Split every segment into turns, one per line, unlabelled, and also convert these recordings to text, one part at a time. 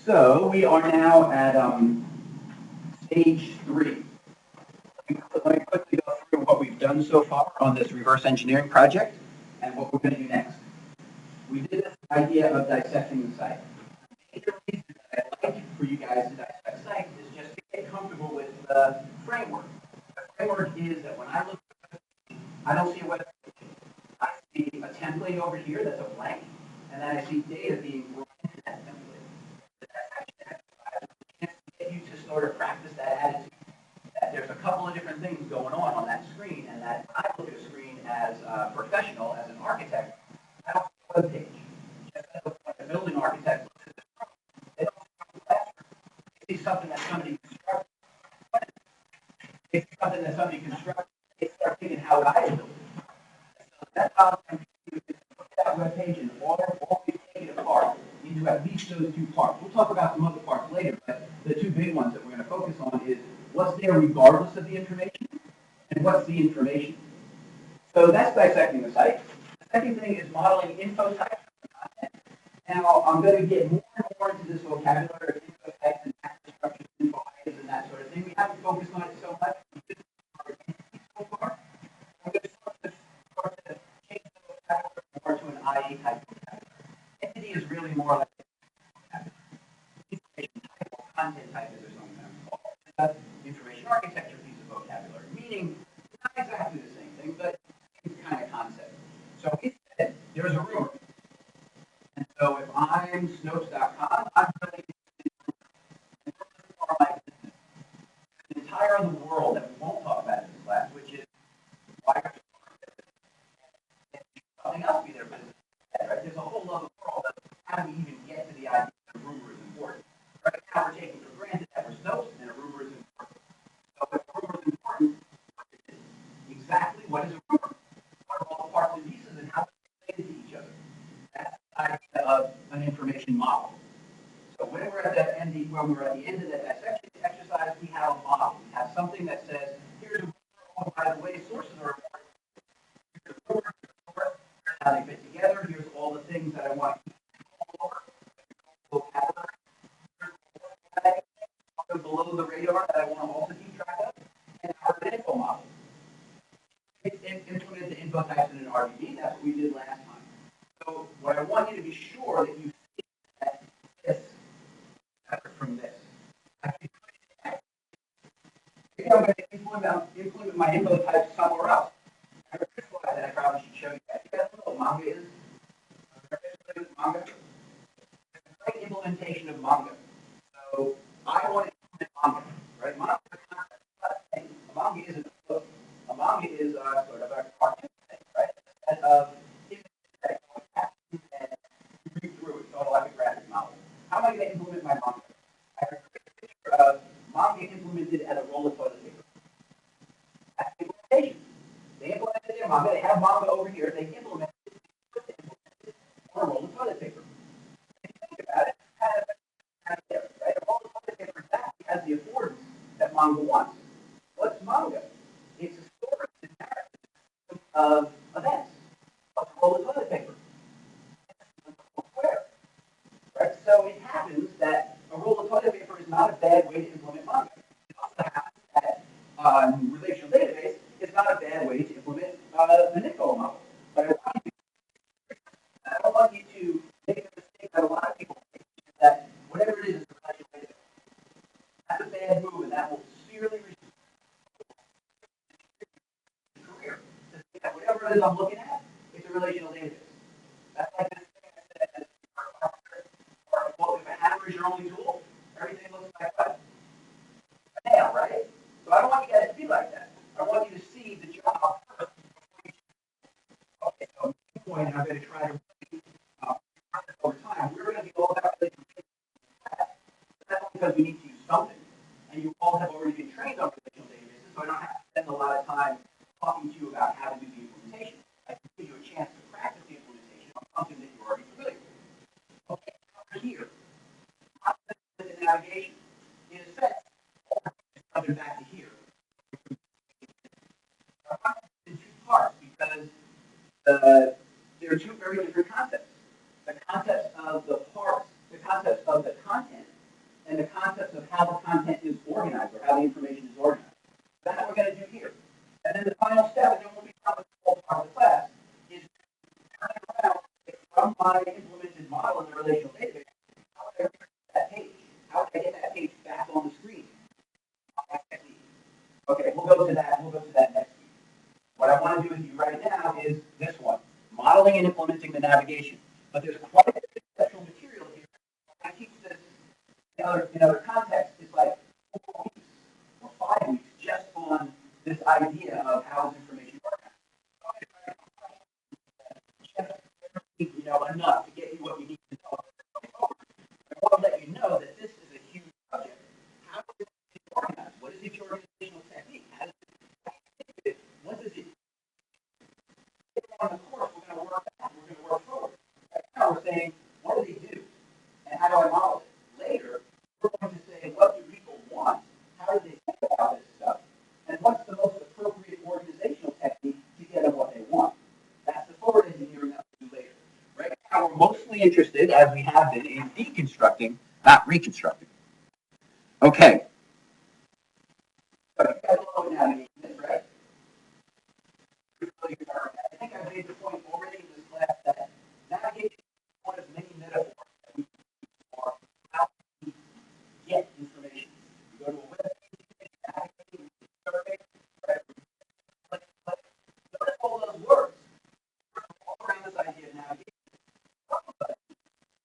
So we are now at stage 3. Let me quickly go through what we've done so far on this reverse engineering project and what we're going to do next. We did this idea of dissecting the site. The major reason that I'd like for you guys to dissect sites is just to get comfortable with the framework. The framework is that when I look, I don't see a web page. I see a template over here that's a blank, and then I see data being brought into that template. The dissection exercise is to get you to sort of practice that attitude. That there's a couple of different things going on that screen, and that I look at a screen as a professional, as an architect. I don't see a web page. Just as a building architect looks at this room, they don't see a classroom. They see something that somebody constructed. They see something that somebody constructed. They start thinking, how would I build it? So that's how I'm going to look at that web page and always take it apart into at least those two parts. We'll talk about some other parts later, but the two big ones that we're going to focus on is what's there regardless of the information, and what's the information. So that's dissecting the site. The second thing is modeling info types and content. Now, I'm going to get more and more into this vocabulary of info types and macro structures, info items, and that sort of thing. We haven't focused on it so much so far. I'm going to start to change the vocabulary more to an IA type vocabulary. Entity is really more like information type or content type, as there's sometimes called. Information architecture piece of vocabulary, meaning not exactly the same thing, but same kind of concept. So instead, there's a rumor. And so if I'm Snopes.com, I'm going to for my business. The entire other world that we won't talk about in this class, which is why something else be their business. Right? There's a whole other world of how do we even get to the idea that a rumor is important. Right now we're taking for granted that we're Snopes and a rumor is important. So if a rumor is important, what is it? Exactly what is a rumor? What are all the parts and pieces and how they relate to each other? That's the idea of an information model. So when we're at that end, when we're at the end of that dissection exercise, we have a model. We have something that says, here's a rumor. Oh, by the way, sources are important. Here's a rumor, here's a source, here's how they fit together, here's all the things that I want to keep all over. Vocabulary. Here's below the radar that I want to also keep track of, and our info model. Implement the info types in an RGB. That's what we did last time. So what I want you to be sure that you see that this separate from this. Maybe I'm going to implement my info types somewhere else. I have a slide that I probably should show you guys. You guys know what manga is? Manga. It's a great implementation of manga. So I want to implement manga, right? Manga is a concept. A manga isn't a book. A manga is sort of a cartoon thing, right? Instead of images that go and read through it, sort of like a graphic novel. How am I going to implement my manga? I have a great picture of manga implemented as a roll of toilet paper. That's the implementation. They implemented their manga. They have manga over here. They implemented it on a roll of toilet paper. If you think about it, kind of an idea, right? A roll of toilet paper exactly has the affordance that manga wants. What's manga? It's a story, it's a narrative of events, of a roll of toilet paper. Square, right? So it happens that a roll of toilet paper is not a bad way to implement manga. It also happens that relational database is not a bad way to implement the Nicola model. But I don't want you to make the mistake that a lot of people make, that whatever it is a relational database. That's a bad move, and that will severely reduce your career. To think that whatever it is I'm looking at, it's a relational database. That's like this thing that says, well, if a hammer is your only tool, everything looks like what? A nail, right? So I don't want you guys to be like that. I want you to see the job first. Okay, so at this point, I'm going to try to over time. We're going to be all about relational databases. That's because we need to use something. And you all have already been trained on relational databases, so I don't have to spend a lot of time talking to you about how to do the implementation. I can give you a chance to practice the implementation on something that you're already familiar with. Okay, over here, the navigation. In a sense, it's coming back to here. In two parts because there are two very different concepts. The concepts of the parts, the concepts of the content how the content is organized or how the information is organized. That's what we're going to do here. And then the final step, and then we'll be done with the whole part of the class, is turning around from my implemented model in the relational database. How would I reach that page? How would I get that page back on the screen? Okay, we'll go to that. We'll go to that next week. What I want to do with you right now is this one: modeling and implementing the navigation. But there's quite a bit of conceptual material here. I teach this in other contexts. It's like 4 weeks or 5 weeks just on this idea of how is information organized. Just enough to get you what you need to know. I want to let you know that this is a huge subject. How is it organized? What is each organizational technique? How does it, what does it on the course? We're going to work back. We're going to work forward. Right now we're saying, what do they do? And how do I model it? Later, we're going to say, what do people want? How do they think about this stuff? And what's the most appropriate organizational technique to get them what they want? That's the forward engineering that we'll do later. Right now, we're mostly interested, as we have been, in deconstructing, not reconstructing. Okay. So you guys know navigation is, right? I think I made the point already in this class that navigation is one of many metaphors that we use for how we get information. You go to a web page, navigate, survey, right? Notice all those words all around this idea of navigation.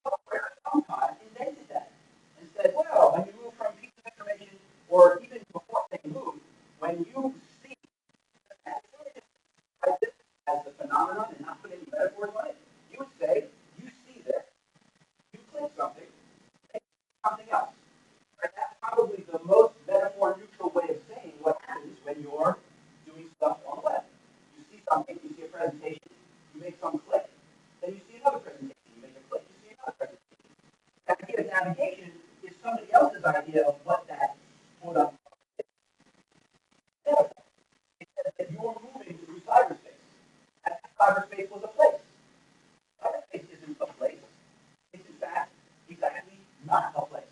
Software sometimes invented that and said, well, when you move from piece of information, or even before they move, when you see as the phenomenon and not put any metaphors on it, you would say, you see this, you click something, and something else. Right? That's probably the most metaphor-neutral way of saying what happens when you're doing stuff on the web. You see something, you see a presentation, you make some click, then you see another presentation, you make a click, you see another presentation. The idea of navigation is somebody else's idea of what that quote-unquote is. It says that you're moving through cyberspace. As if cyberspace was a place. Cyberspace isn't a place. It's in fact exactly not a place.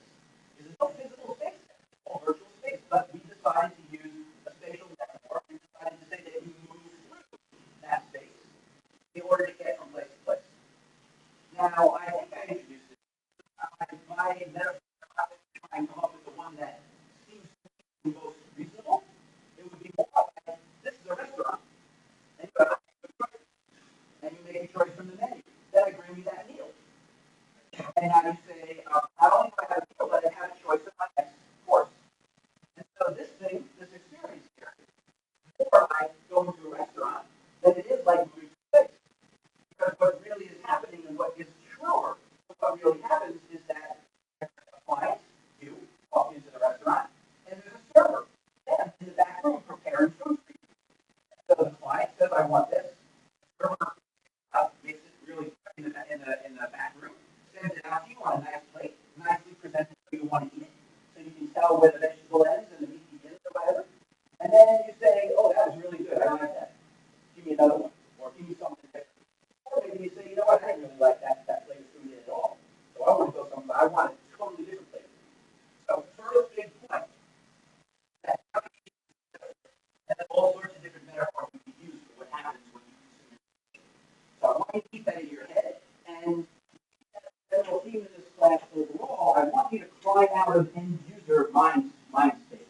There's no physical space there. It's all virtual space. But we decided to use a spatial metaphor. We decided to say that you move through that space in order to get from place to place. Now, I think I introduced this. My metaphor, I was trying to come up with the one that seems to be most reasonable. It would be more like, this is a restaurant. And you make a choice from the menu. Then I bring you that meal. And now you say, not only do I have a meal, but I have a choice of my next course. And so this thing, this experience here, is more like going to a restaurant than it is like moving to space. Because what really is happening and what is truer, what really happens is that there's a client, you, walk into the restaurant, and there's a server, them, in the back room preparing food for you. So the client says, I want this. The server makes it really in the back room, sends it out to you on a nice plate, nicely presented so you want to eat it. So you can tell where the vegetable ends and the meat begins or whatever. And then you say, oh, that was really good. I like that. Give me another one. Or give me something different. Or maybe you say, you know what, I didn't really like that plate of food at all. So I want to go somewhere. I want a totally different plate. So first big point, that and all sorts of different metaphors we can use for what happens when you consume information. So I want you to keep that in your head. And the general theme of this class overall, I want you to climb out of end user mind space.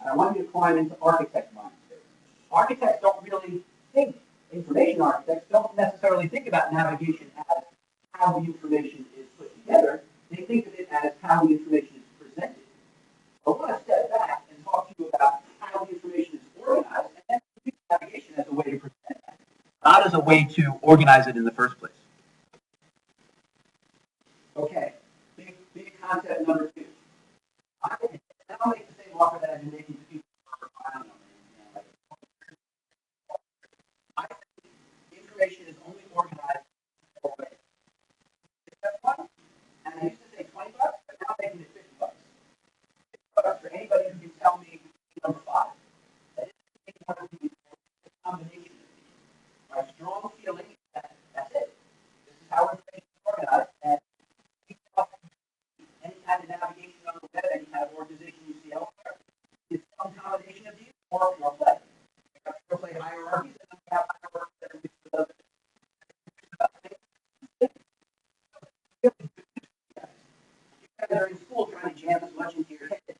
And I want you to climb into architect mind space. Architects don't really think, information architects don't necessarily think about navigation as how the information is put together. They think of it as how the information is presented. So I want to step back and talk to you about how the information is organized and then use navigation as a way to present that, not as a way to organize it in the first place. Okay, big concept number 2. I'll make the same offer that I've been making to people for, I don't know, like, I think information is only organized in 4 ways. And I used to say 20 bucks, but now I'm making it 50 bucks. 50 bucks for anybody who can tell me number 5. That is a combination of these. My strong feeling is that that's it. This is how information is organized, and any kind of navigation on the web, any kind of organization guys are in school trying to jam as much into your head as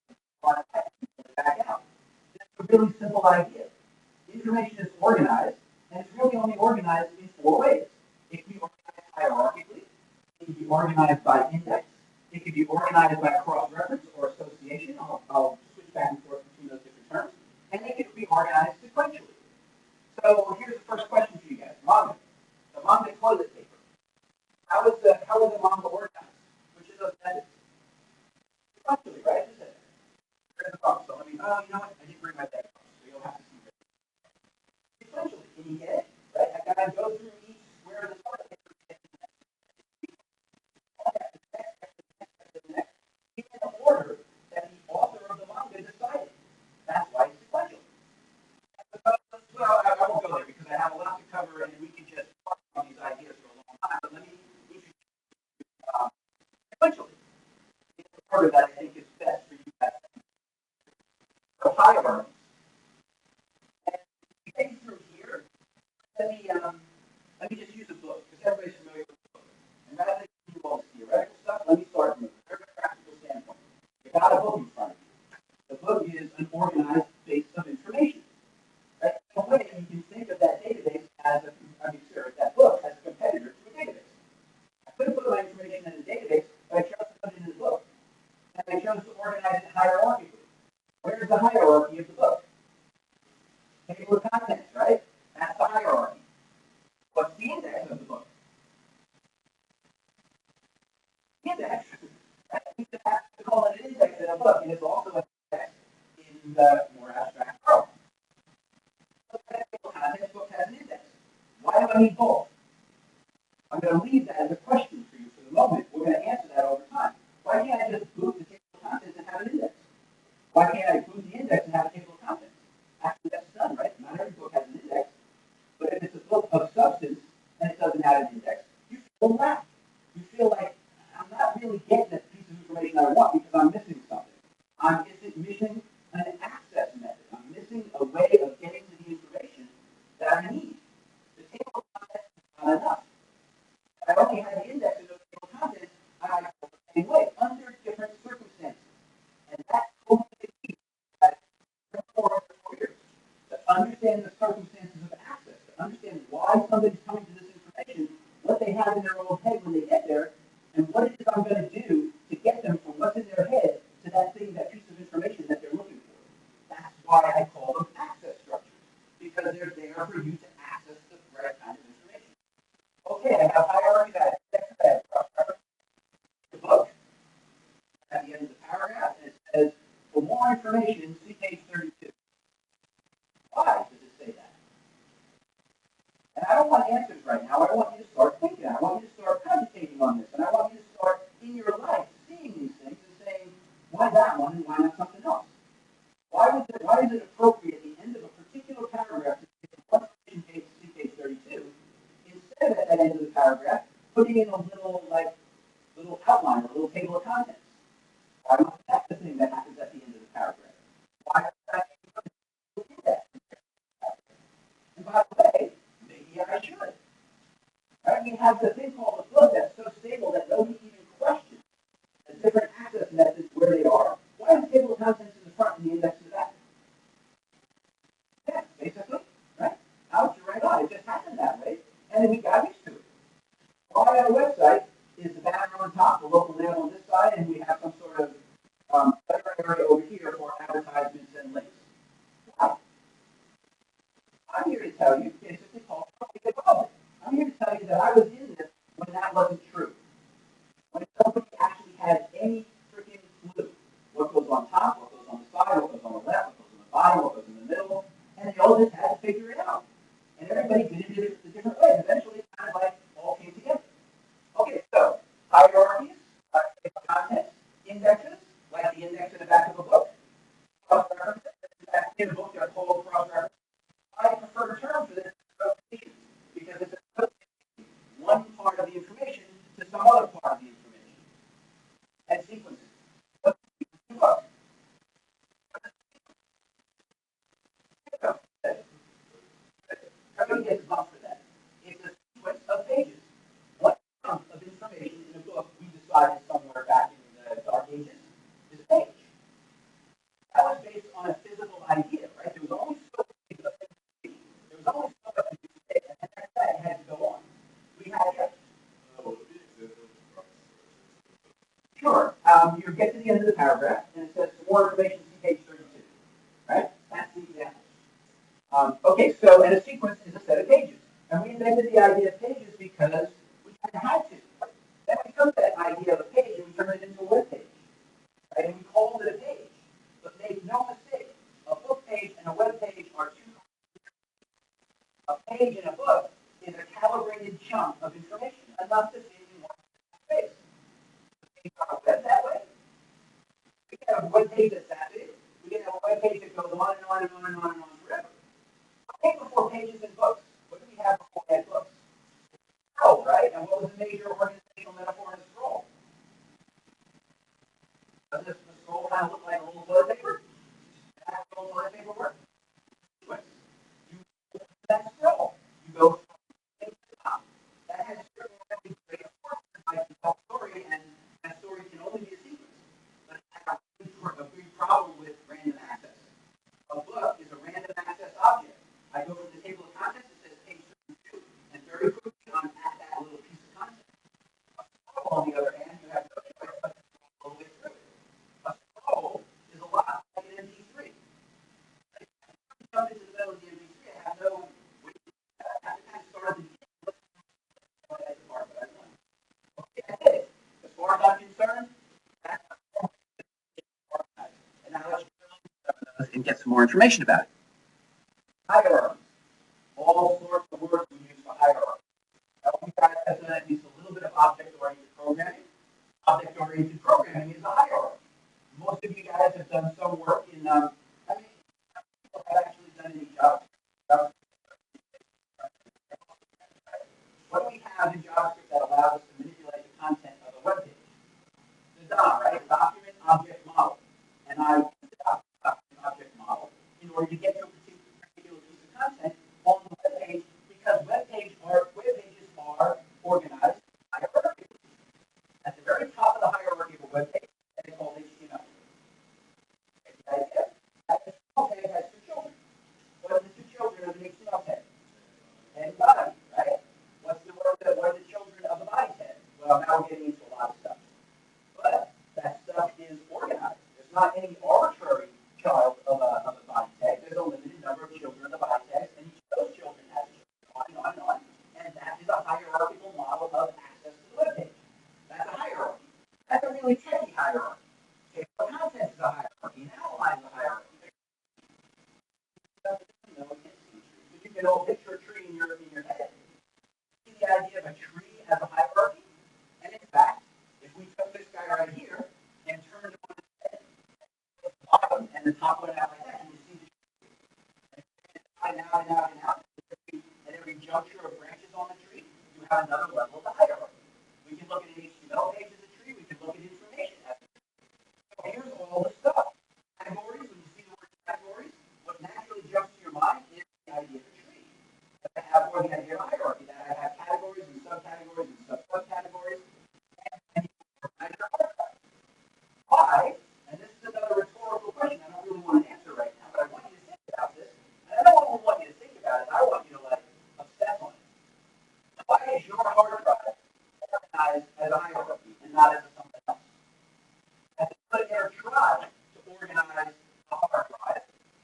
you want to back out. It's a really simple idea. Information is organized, and it's really only organized in four ways. It can be organized hierarchically, it can be organized by index, it can be organized by cross-reference or association. I'll switch back and forth between those different terms. And it can be organized sequentially. So here's the first question for you guys. Manga. The manga toilet paper. How is the manga organized? Which of those methods? Sequentially, right? Is it? Here's the problem. So let me, oh, you know what? I didn't bring my deck, so you'll have to see this. Sequentially, can you get it? Right? I gotta go through each square of the toilet paper to get to the next, in the order that the author of the manga decided. That's why it's sequential. Well, I won't go there because I have a lot to cover and we can just talk about these ideas for a long time. But let me introduce sequentially in the order that I think is best for you guys. So hierarchies. And to get you through here, let me just use a book because everybody's familiar with the book. And rather than do all this theoretical stuff, let me start from a very practical standpoint. You got a book in front of you. The book is an organized base of information. Right? In a way, you can think of that database as that book as a competitor to a database. I couldn't put my information in a database, but I chose to put it in a book. And I chose to organize it hierarchically. Where's the hierarchy of the book? Table of contents, right? That's the hierarchy. What's the index of the book? Index. Right? We have to call it an index in a book, and it's also an index in the more abstract world. So the table of contents book has an index. Why do I need both? I'm going to leave that as a question for you for the moment. We're going to answer that over time. Why can't I just boot the table of contents and have an index? Why can't I boot the index and have a table of contents? Actually, that's done, right? Not every book has an index. But if it's a book of substance and it doesn't have an index, you feel lack. You feel like I'm not really getting the piece of information I want because I'm missing something. I'm missing an access method. I'm missing a way of getting to the information that I need. The table of contents is not enough. If I only had the index in those table of contents, I might feel the same way under different circumstances. And that's totally the key for 4 years. To understand the circumstances of access, to understand why somebody's coming to this information, what they have in their own head when they get there, and what it is I'm going to do to get them from what's in their head to that thing, that piece of information that they're looking for. That's why I call them access structures, because they're there for you to access the right kind of information. Okay, I have hierarchy, I have index, I have cross-reference. The book, at the end of the paragraph, and it says, for more information, see page 32. Why does it say that? And I don't want answers right now. I want you to start thinking. I want you to start cogitating on this. And I want you to start in your life seeing these things and saying, why that one and why not something else? Why is it appropriate at the end of a particular paragraph to say one information page to see page 32 instead of at that end of the paragraph putting in a little outline, a little table of contents? Why not that's the thing that happens at the end of the paragraph? Why not that index? And by the way, maybe I should. Right? We have the thing called a flow that's so stable that nobody even questions the different access methods where they are. Why is the table of contents in the front and the index in the back? Yeah, basically, right? Alex, you're right on. It just happened that way, and then we got used to it. Why on a website is the banner on top, the local name on this side, and we have some sort of other area over here for advertisements and links. Why? I'm here to tell you, basically, I'm here to tell you that I was in this when that wasn't true. When nobody actually had any freaking clue what goes on top, what goes on the side, what goes on the left, what goes on the bottom, what goes in the middle, and they all just had to figure it out. And everybody did it a different way. Eventually, it kind of like all came together. Okay, so hierarchies, content, indexes, like the index in the back of a book, cross-references, in a book they're called cross-references. I prefer a term for this association because it's associating one part of the information to some other part of the information. And sequences. What's the sequence book? Everybody gets bumped for that. It's a sequence of pages. What amount of information in a book we decided somewhere back in you get to the end of the paragraph, and it says, for more information, see page 32. Right? That's the example. Okay, so, and a sequence is a set of pages. And we invented the idea of pages because we kind of had to. Then we took that idea of a page and we turned it into a web page. Right? And we called it a page. But make no mistake, a book page and a web page are two. A page in a book is a calibrated chunk of information, enough to fit in one space. We can have a web that way. We can have a web page that's that big. We can have a web page that goes on and on and on and on and on forever. I think before pages in books, what did we have before we had books? Scroll, right? And what was the major organizational metaphor in a scroll? Doesn't the scroll kind of look like a little toilet paper? How does toilet paper work? You go to that scroll. You go from the to the top. That has a certain way of I can tell a story, and that story can only be a sequence. But I have a big problem with random access. A book is a random access object. I go from the table of contents, it says page 32, and very quickly I'm at that little piece of content. A scroll, on the other hand, you have no choice but to go all the way through it. A scroll is a lot like an MP3. If I jump into the middle of the MP3, I have no way to have to kind of start at the beginning. That's the part that I want. Okay, I did it. As far as I'm concerned, that's organized. And now let's and get some more information about it. Hierarchy. All sorts of words we use for hierarchy. Now, you guys have done at least a little bit of object-oriented programming. Object-oriented programming is a hierarchy. Most of you guys have done some work in, people have actually done any JavaScript. What do we have in JavaScript that allows us to manipulate the content of a web page? The DOM, right? Document Object Model. And I use the document object model in order to get to a particular piece of content on the web page, because web pages are organized hierarchically. At the very top of the hierarchy of a web page, that is called HTML. The idea that the HTML tag has two children. What are the two children of an HTML tag? And body, right? What are the children of the body tag? Well, now we're getting into a lot of stuff. But that stuff is organized. There's not any arbitrary child of a body tag. There's a limited number of children of the body tags, and each of those children has on and on and on. And that is a hierarchical model of access to the web page. That's a hierarchy. That's a really techy hierarchy. Table of contents is a hierarchy. An outline is a hierarchy. But you can all picture a tree in your head. See the idea of a tree as a hierarchy? And in fact, if we took this guy right here and turned on his head, the bottom and the top went out like that, and you see the tree. And out and out and out. At every juncture of branches on the tree, you have another level of the hierarchy. We can look at an HTML page as a tree. We can look at information as a tree. So here's all the stuff. Categories, when you see the word categories, what naturally jumps to your mind is the idea of a tree. That I have, or the idea of hierarchy, that I have categories and subcategories and subcategories. Why? And this is another rhetorical question I don't really want to answer right now, but I want you to think about this. And I don't want you to think about it. I want you to obsess on it. Why is your hard drive organized as a hierarchy and not as something else? Has anybody ever tried to organize a hard drive,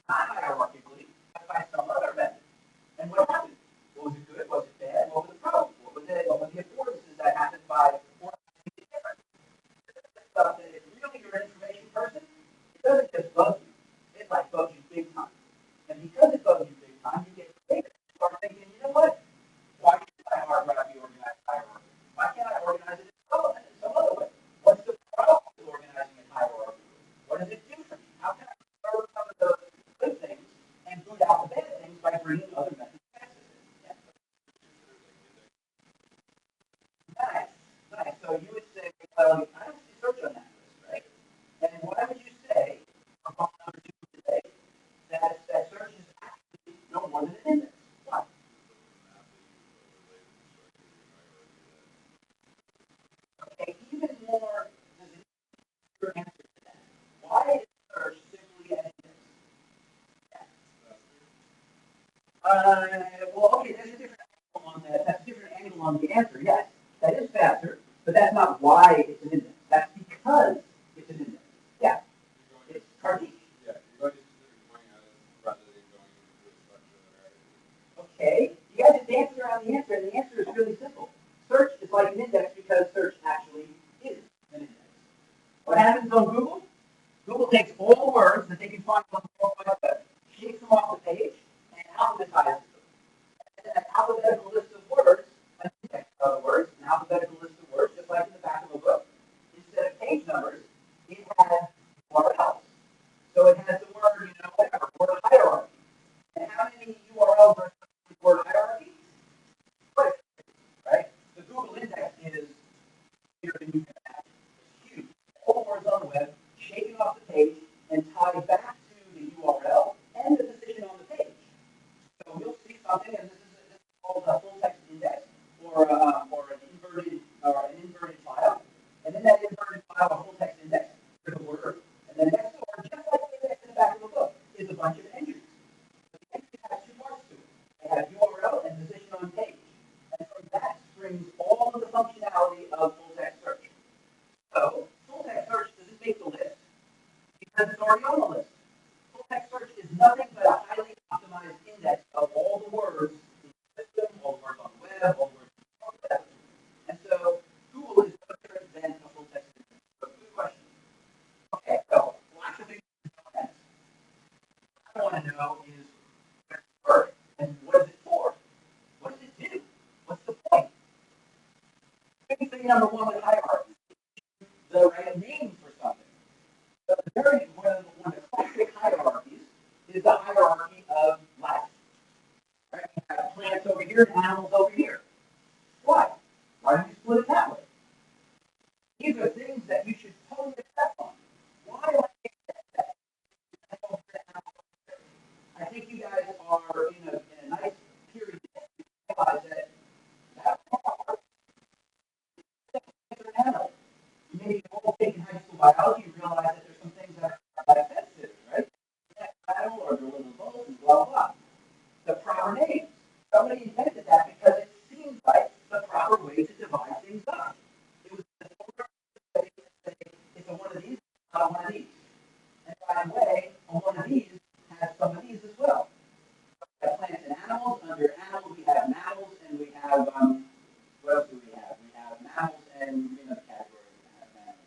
not hierarchically, but by some other method? And what happened? Was it good? Was it bad? What was the problem? What was the affordances that happened by organizing it different? Stuff that if really you're an information person, it doesn't just bug you. It bugs you big time. And because it bugs you big time, you get creative. You start thinking, you know what? Why should my hard drive be organized hierarchy? Why can't I organize it in some other way? What's the problem with organizing it hierarchy? What does it do for me? How can I preserve some of the good things and boot out the bad things by bringing other methods of access in? Yeah. Nice. So you would say, well, I don't see search on that list, right? And why would you say, for number 2 today, that search is actually no more than an index? Why? Okay, even more, does it your answer to that? Why is search simply an index? Well, okay, there's a different angle on that. That's a different angle on the answer. Yes, that is faster, but that's not why it's an index. That's because it's You guys just dancing around the answer, and the answer is really simple. Search is like an index because search actually is an index. What happens on Google? Google takes all the words that they can find on the World Wide Web, shakes them off the page, and alphabetizes them. And an alphabetical list of words, an index of words, an alphabetical list of words, just like in the back of a book. Instead of page numbers, it has URLs. So it has the word, whatever, word hierarchy. And how many URLs are the word hierarchy? Right? The Google index is bigger than you can imagine. It's huge. All the words on the web, shaken off the page, and tied back to the URL and the position on the page. So you'll see something, and this is called a full text index, or an inverted file. And in that inverted file, a full text index, there's a word, and then next door, just like the index in the back of the book, is a bunch of entries. The entries have two parts to it. They have URL and position on page. And from that springs all of the functionality of full text search. So full text search doesn't make the list because it's already on the list. Full text search is nothing but a highly optimized index of all the words in the system, all the words on the web, all the words on the web. And so Google is no different than a full text index. So good question. Okay, so lots of things to know next. What I want to know is where it works and what is it for? What does it do? What's the point? Big thing number one with hierarchy, the right name for something. So one of the classic hierarchies is the hierarchy of life. Right? You have plants over here and animals over here. Why? Why do you split it that way? These are things that you should totally accept on. Why do I accept that? I think you guys are in a nice period to realize that that's an animal. Maybe you've all taken high school biology, you realize that there's some things that are like sensitive, right? Battle or the little bolt and blah, blah. The proper names. Somebody invented that because it seemed like the proper way to divide things up. It was the way to say, it's a one of these, not a one of these. And by the way, a one of these has some of these as well. We have plants and animals. Under animals, we have mammals, and we have, what else do we have? We have mammals and the category we have mammals.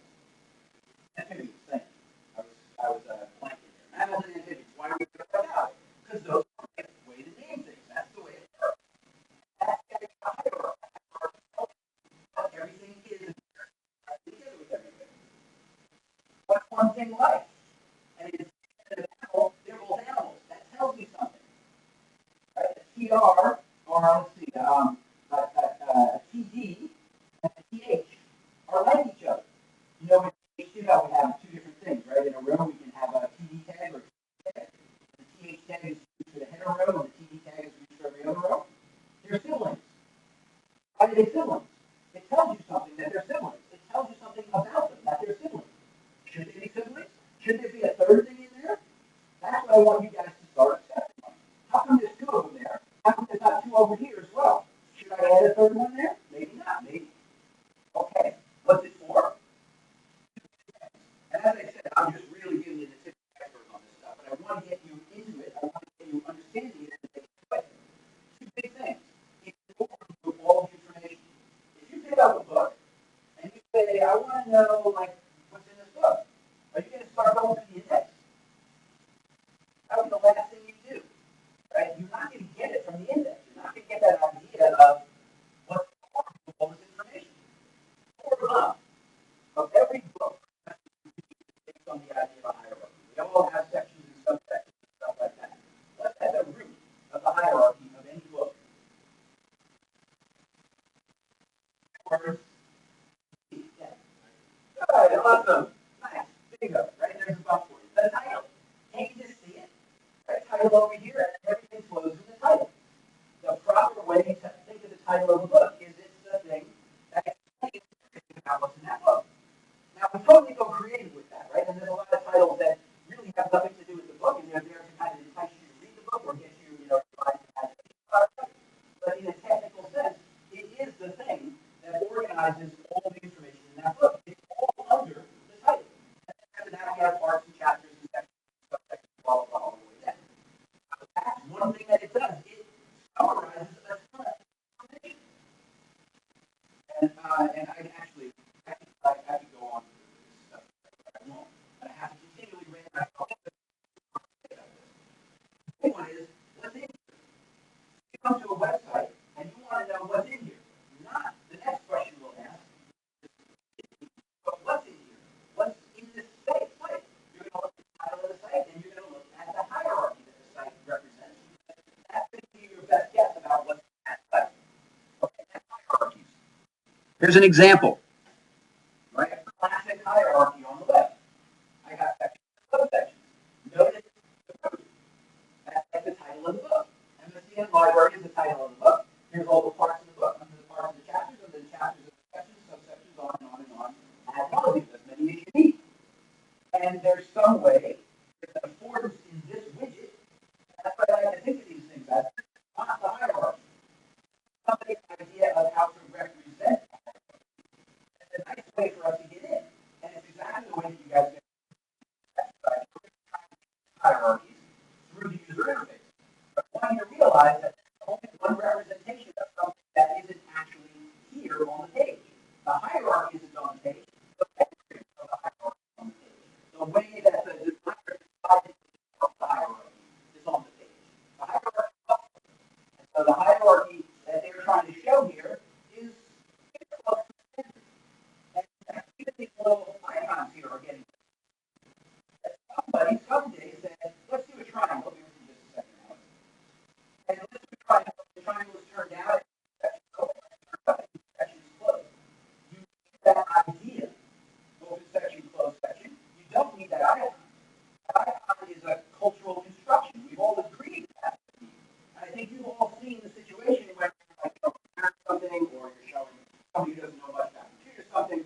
Amphibians, thank you. I was blanking here. Mammals and amphibians. Why do we put that out? Because those are the way to name things. That's the way it works. That's the hierarchy. Everything is together with everything. What's one thing like? And it's an animal, they're both animals. That tells me something. Right? A TR, or let's see, a TD and a TH are like each other. In HTML, we have two different things, right? In a row, we can have a TD tag or TH tag. The TH tag is used for the header row, and the TD tag is used for every other row. They're siblings. Why are they siblings? It tells you something that they're siblings. It tells you something about them, that they're siblings. Should they be siblings? Should there be a third thing in there? That's what I want you guys to start accepting. How come there's two of them there? How come there's not two over here as well? Should I add a third one there? Maybe not, maybe. Okay, what's it for? And as I said, I'm just really giving you the tip of the iceberg on this stuff, but I want to get you into it. I want to get you understanding it and making it. Two big things. It can overview all the information. If you pick up a book and you say, I want to know, what's in this book, are you going to start going through the index? That would be the last thing you do. Right? You're not going to get it from the index. You're not going to get that idea of what's the all this information. Core of every book based on the idea of a hierarchy. We all have sections and subsections and stuff like that. What's at the root of the hierarchy of any book? Words. Yeah. All right, awesome. Nice. Bingo. Right there's a bump for you. The title. Can't you just see it? Right, title over here, and everything flows in the title. The proper way to think of the title of a book is it's the thing that explains everything about what's in that book. Now, we totally go creative with that, right? And there's a lot of titles that really have nothing to do with the book, and they're there to kind of entice you to read the book or get you, to find it. But in a technical sense, it is the thing that organizes all the information in that book. It's all under the title. And now we have parts and chapters and sections and subsections, blah, blah, blah, all the way down. That's one thing that it does. It summarizes a Here's an example, right? A classic hierarchy on the left. I got sections and subsections. Notice the root. That's like the title of the book. MSDN Library is the title of the book. Here's all the parts of the book, under the parts of the chapters, under the chapters of the sections, subsections, on and on and on. Ad nauseam, as many as you need. And there's some way, there's an affordance in this widget. That's what I like to think of these things as. Not the hierarchy. Somebody's idea of how to represent. It's a nice way for us to get in. And it's exactly the way that you guys get hierarchies through the user interface. But I want you to realize that there's only one representation of something that isn't actually here on the page. The hierarchy isn't on the page. The picture of the hierarchy is on the page. The way that the designer decided to put the hierarchy is on the page. The hierarchy is up. And so the hierarchy that they're trying to show here is and even these little icons here are getting somebody someday said, let's do a triangle. Let me read this a second now. And let's do a triangle. The triangle is turned down, sections open, sections closed. You need that idea. Open section, closed section. You don't need that icon. That icon is a cultural construction. We've all agreed to that. And I think you've all seen the situation where like, you're comparing something or you're showing somebody who doesn't know much about computers something,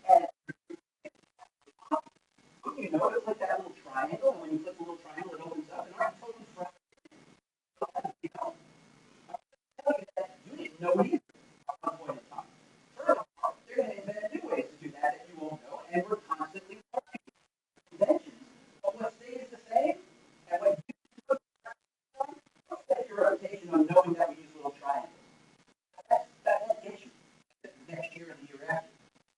and you notice like that little triangle, and when you click the little triangle, it opens up, and I'm totally frustrated. You know, I tell you that you didn't know it either at one point in time. Furthermore, they're going to invent new ways to do that you won't know, and we're constantly learning inventions. But what stays the same, and what you set your reputation on knowing that we use little triangles. That won't get you next year or the year after.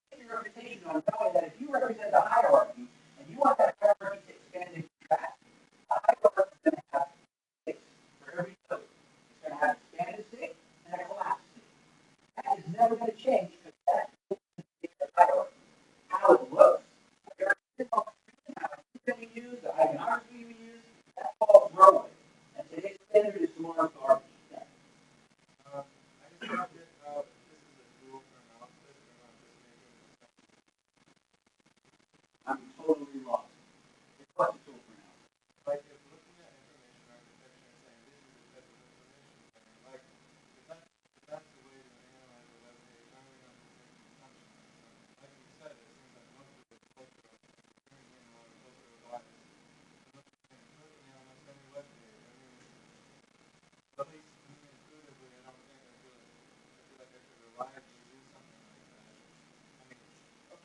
Set your reputation on knowing that if you represent a hierarchy, and you want that hierarchy to expand and contract, the hierarchy is going to have six for every node. It's going to have expanded state and a collapsed state. That is never going to change because that's the hierarchy. How it looks, where it is, how we use, the iconography we use, that's all throwaway. And today's standard is tomorrow's garbage. Yeah.
I just want to get out if this is a tool for analysis or not just making
I'm totally lost. It's what's a tool for now?
like if looking at information architecture and saying this is the type of information center, like if that's the way to analyze a web page, how are we not just making assumptions? Like you said, it seems like most of it's cultural, bringing in a lot of cultural bias. Looking at almost any web page, I mean, at least me intuitively, I don't think I feel like I could reliably do something like that. I mean,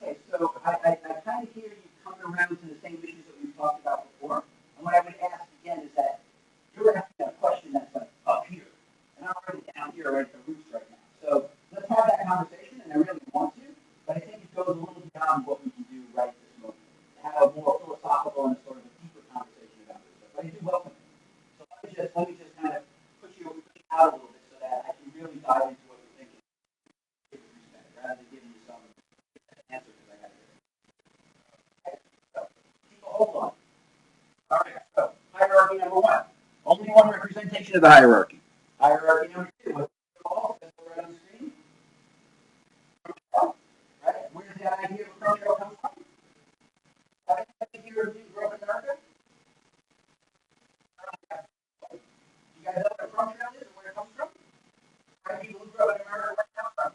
Okay, so I kind of hear you coming around to the same issues that we've talked about before. And what I would ask again is that you're asking a question that's like up here. And I'm already down here right at the roots right now. So let's have that conversation, and I really want to, but I think it goes a little beyond what we can do right this moment. To have a more philosophical and sort of a deeper conversation about this stuff. But I do welcome it. So let me just kind of push you out a little bit so that I can really dive into what you're thinking rather than giving you some answer because I got it. Okay, so hold on. All right, so hierarchy number one. Only one representation of the hierarchy. Hierarchy number two. What's it called? That's right on the screen. Right? Where's the idea of a Chrome trail come from? Have you heard of you grew up in America? You guys know what a Chrome trail is and where it comes from? Right? People who grew up in America, where it comes from?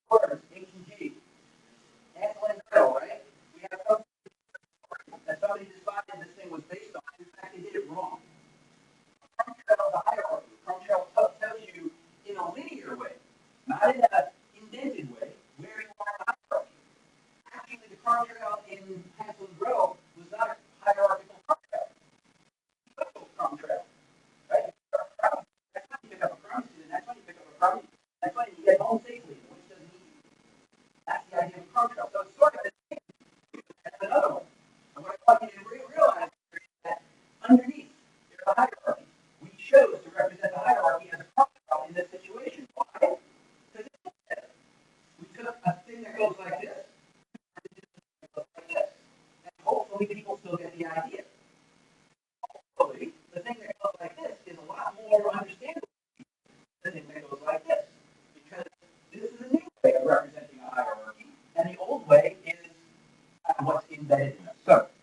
Words, H and G. Hansel and Gretel, right? We have something that somebody decided this thing was based on. In fact, they did it wrong. Chrome trail is a hierarchy. Chrome trail tells you in a linear way, not in an indented way, where you are in the hierarchy. Actually, the Chrome trail in Hansel and Gretel was not a hierarchical Chrome trail. It was a Chrome trail, right? That's when you pick up a crumb student. That's when you pick up a crumb. That's when you get home safely, which doesn't mean that's the idea of a Chrome trail. So it's sort of the same. That's another one. And what I want you to realize is that underneath there's a hierarchy. We chose to represent the hierarchy as a Chrome trail in this situation. Why? Because we took a thing that goes like this, and it goes like this. And hopefully people still get the idea. Hopefully, the thing that goes like this is a lot more understandable than the thing that goes like this. Because this is a new way of representing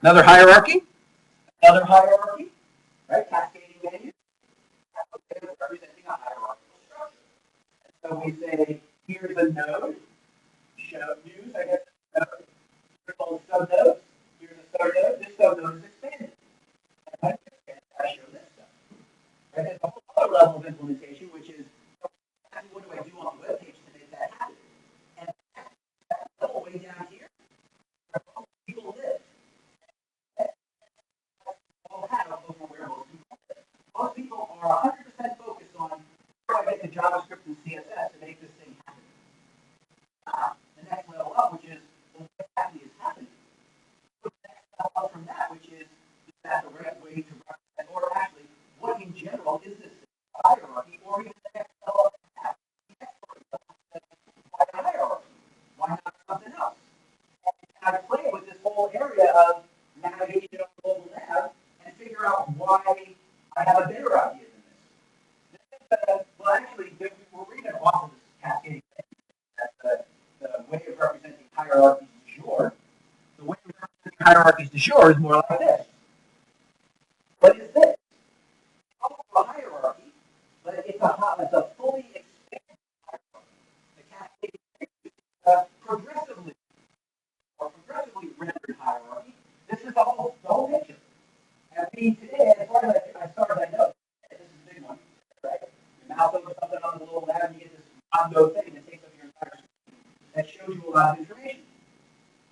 Another hierarchy, right? Cascading menus, representing a hierarchical structure. So we say, here's a node, show news, I guess, node. Here's all the subnodes, here's a subnode, this subnode is expanded. And I show this stuff. Right? There's a whole other level of implementation, which is, what do I do on the web page to make that happen? And all the way down here, people live. All have over where most people live. Most people are 100% focused on how do I get the JavaScript and CSS to make this thing happen. The next level up, which is what exactly is happening. The next level up from that, which is that the right way to represent, or actually, what in general is this hierarchy, or even the next level up from that? Why hierarchy? Why not something else? And I play with this whole area of navigation on mobile nav and figure out why I have a better idea than this. Well, actually, we're reading off of this cascading thing. The way of representing hierarchies du jour. The way of representing hierarchies du jour is more like this. What is this? It's also a hierarchy, but it's a fully expanded hierarchy. The cascading thing is progressively rendered hierarchy. This is the whole picture. And we today, as far as I know, this is a big one, right? You mouse over something on the little lab, and you get this Mondo thing that takes up your entire screen. That shows you a lot of information.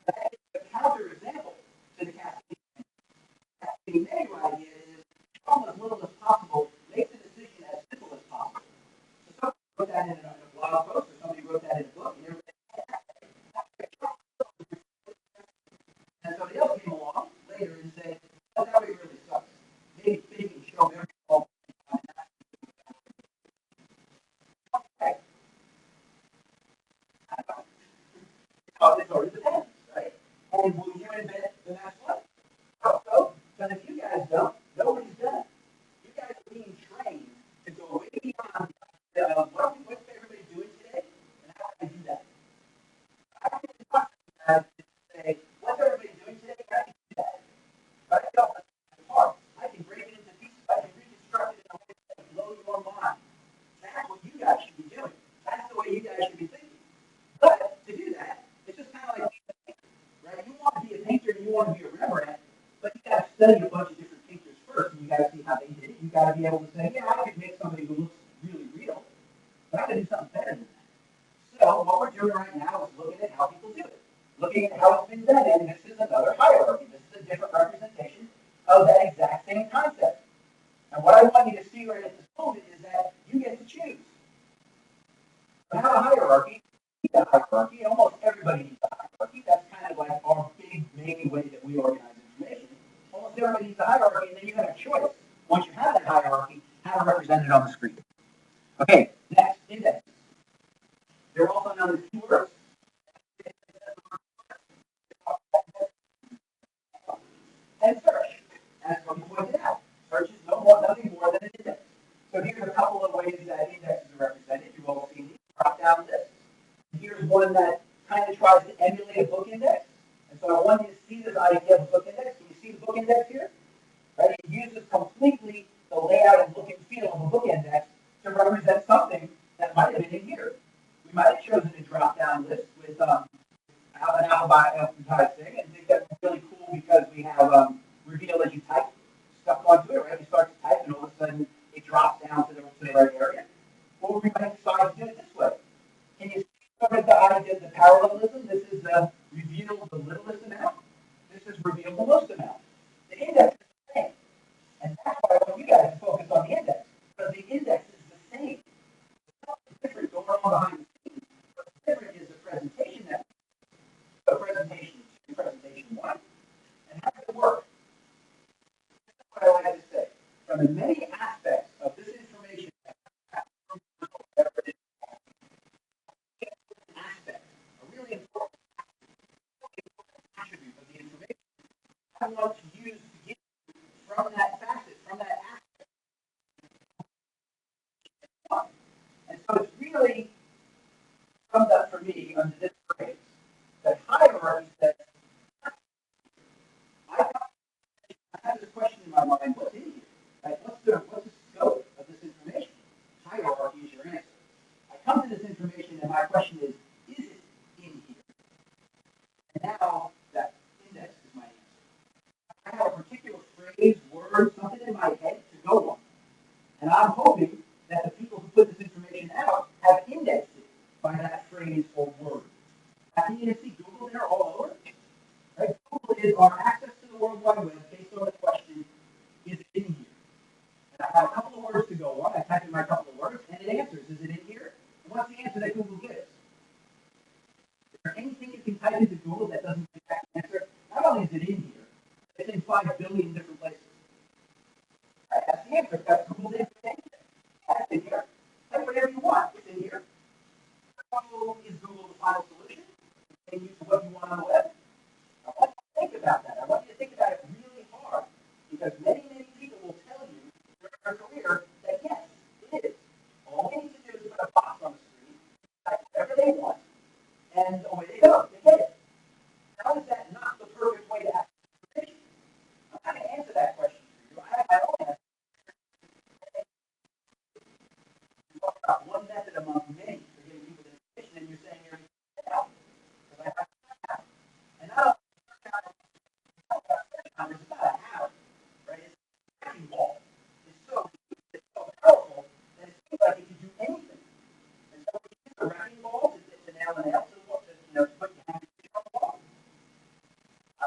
That is a counter example to the cascading. The menu idea is almost as little as possible, make the decision as simple as possible. So somebody wrote that in a blog post, or somebody wrote that in a book, and everybody. And somebody else came along later and said, oh, that way really sucks. Maybe they can show every all. Okay. It sort of depends, right? And will you invent the next one? So, but if you guys don't, nobody's done it. You guys are being trained to go way beyond what's everybody doing today, and how can I do that? I can talk to say, what's everybody doing today? How can I do that? But I don't apart. I can break it into pieces. I can reconstruct it in a way that will blow your mind. That's what you guys should be doing. That's the way you guys should be thinking. But to do that, it's just kind of like being a painter, right? You want to be a painter and you want to be a Rembrandt, but you got to study a bunch of different painters first, and you got to see how they did it. You got to be able to say, yeah, I could make somebody who looks really real, but I could do something better than that. So what we're doing right now is looking at how people do it, looking at how it's been done, and this is another hierarchy. This is a different representation of that exact same concept. And what I want you to see right at this moment is that you get to choose. We have a hierarchy. We need a hierarchy. Almost everybody needs a hierarchy. That's kind of like our big main way that we organize information. Almost everybody needs a hierarchy, and then you have a choice. Once you have that hierarchy, how to represent it on the screen. Okay, next, indexes. They're also known as keywords. And search, as Tony pointed out. Search is nothing more than an index. So here's a couple of ways that indexes are represented. You've all seen these drop-down lists. Here's one that kind of tries to emulate a book index. And so I want you to see this idea of a book index. Can you see the book index here? Right? It uses completely the layout and look and feel of a book index to represent something that might have been in here. We might have chosen a drop-down list with an alphabetized thing and think that's really cool because we have reveal as you type stuff onto it, right? You start to type and all of a sudden it drops down to the right area. Or we might decide to do it this way. Can you see sort of the idea, the parallelism? This is reveal the littlest amount. This is reveal the most amount. The index is the same. And that's why I want you guys to focus on the index, because the index is the same. There's nothing different going on behind the scenes. What's different is the presentation that we do. So presentation 2, presentation 1. And how does it work? This is what I like to say. From the many aspects of this information, aspect, a really important attribute of the information I want to use to get from that facet, from that aspect. And so it's really summed up for me under this phrase that hierarchy says, I got And now that index is my answer. I have a particular phrase, word, something in my head to go on. And I'm hoping that the people who put this information out have indexed it by that phrase or word. Can you see Google there all over? Right? Google is our access to the World Wide Web based on the question, is it in here? And I have a couple of words to go on. I type in my couple of words, and it answers, is it in here? And what's the answer that Google gives? Is there anything you can type into Google that doesn't give back an answer? Not only is it in here, it's in 5 billion different places. Right? That's the answer. That's Google's answer. Yeah, it's in here. Type whatever you want. It's in here. So is Google the final solution? Can you use what you want on the web? I want you to think about that. I want you to think about it really hard, because many, many people will tell you during their career that yes, it is. All they need to do is put a box on the screen, type whatever they want, and away they go. They get it. How is that not the perfect way to ask information? I'm not going to answer that question for you. I have my own answer. You talk about one method among many for getting people the information, and you're saying you're out. Because I have and not it's about a how, right? It's a wrecking ball. It's so powerful that it seems like it can do anything. And so we use a wrecking ball to nail a nail to put your hand on the wall. I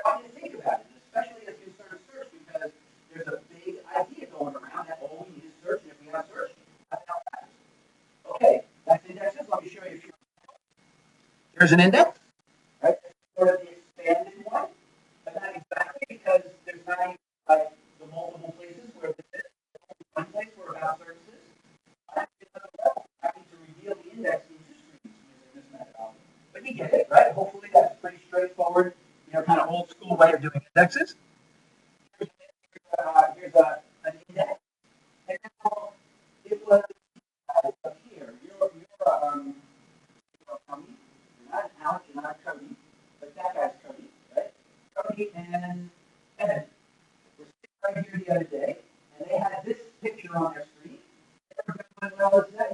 want you to think about it, especially as concerns search, because there's a big idea going around that all we need is search, and if we have search, that's how it happens. Okay, that's indexes. Let me show you a few. Here's an index, right? Sort of the expanded one, but not exactly, because there's not even like the multiple places where this is one place for about services. I'm happy to reveal the index in 2 screens using this methodology. But you get it, right? Hopefully that's pretty straightforward, kind of old school way of doing indexes. Here's an index. And now it was up here. You're Cody. You're not Alex, you're not Cody, but that guy's Cody, right? Cody and Evan were sitting right here the other day, and they had this picture on their screen. Everybody went, well, is that,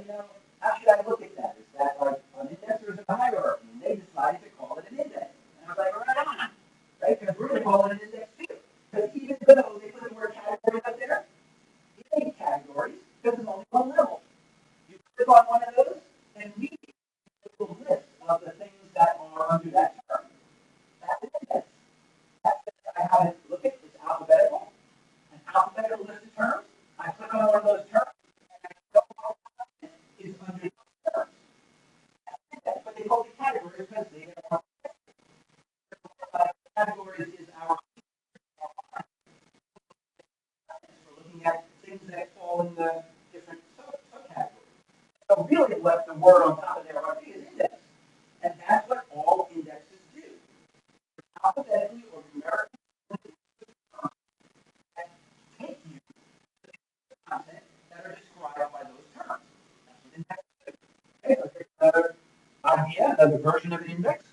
how should I look at that? Is that like an index or is it a hierarchy? And they decided to call it an index. And I was like, right on, right? Because we're going to call it an index too. Because even though they put the word categories up there, it ain't categories because there's only one level. You click on one of those, and immediately a list of the things that are under that term. That's an index. That's I have it look at it's alphabetical, an alphabetical list of terms. I click on one of those terms, and I know what is under those terms. That's what they call the categories because they are categories is our for looking at things that fall in the different subcategories. So really what the word on top of there is index. And that's what all indexes do. Alphabetically or numerically take you to the content that are described by those terms. That's what indexes do. Okay, so here's another idea, another version of an index.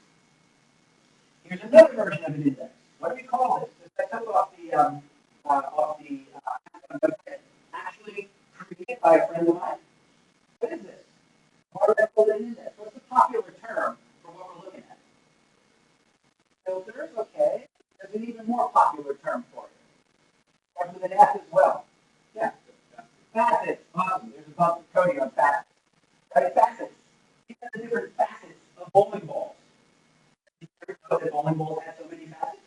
Here's another version of an index. What do we call this? This I took off the actually created by a friend of mine. What is this? Why do I call it an index? What's the popular term for what we're looking at? Filters, okay. There's an even more popular term for it. Starts with an F as well. Yeah. Facets. Awesome. There's a bunch of coding on facets. Right? Facets. These are the different facets of bowling balls. You ever know that bowling balls have so many facets?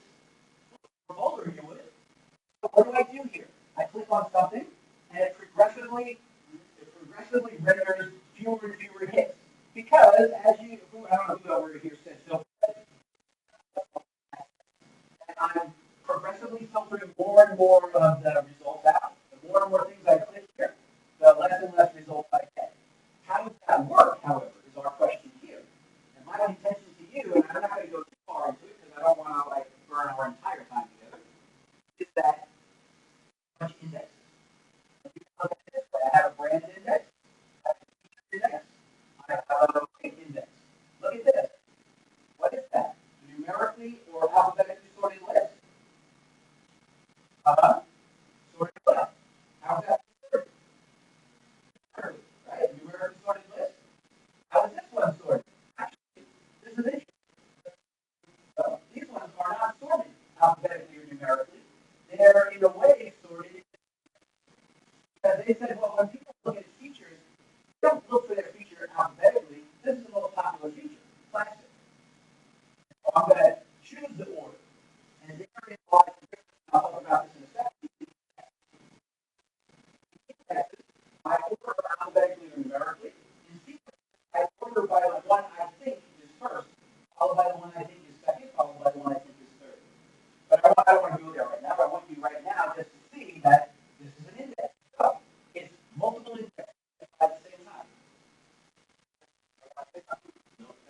For a bowler, you would. So what do I do here? I click on something, and it progressively renders fewer and fewer hits. Because as you, I don't know who over here said filter, and I'm progressively filtering more and more of the results out. The more and more things I click here, the less and less results I get. How does that work, however, is our question here. And my intention to you, and I'm not going to go too far into it because I don't want to burn our entire time together, is that bunch of indexes. Look at this way. I have a brand index, I have a feature index, I have a weight index. Look at this. What is that? Numerically or alphabetically sorted list? So one I think is second, followed by the one I think is third. But I don't want to go there right now. I want you right now just to see that this is an index. So it's multiple indexes at the same time.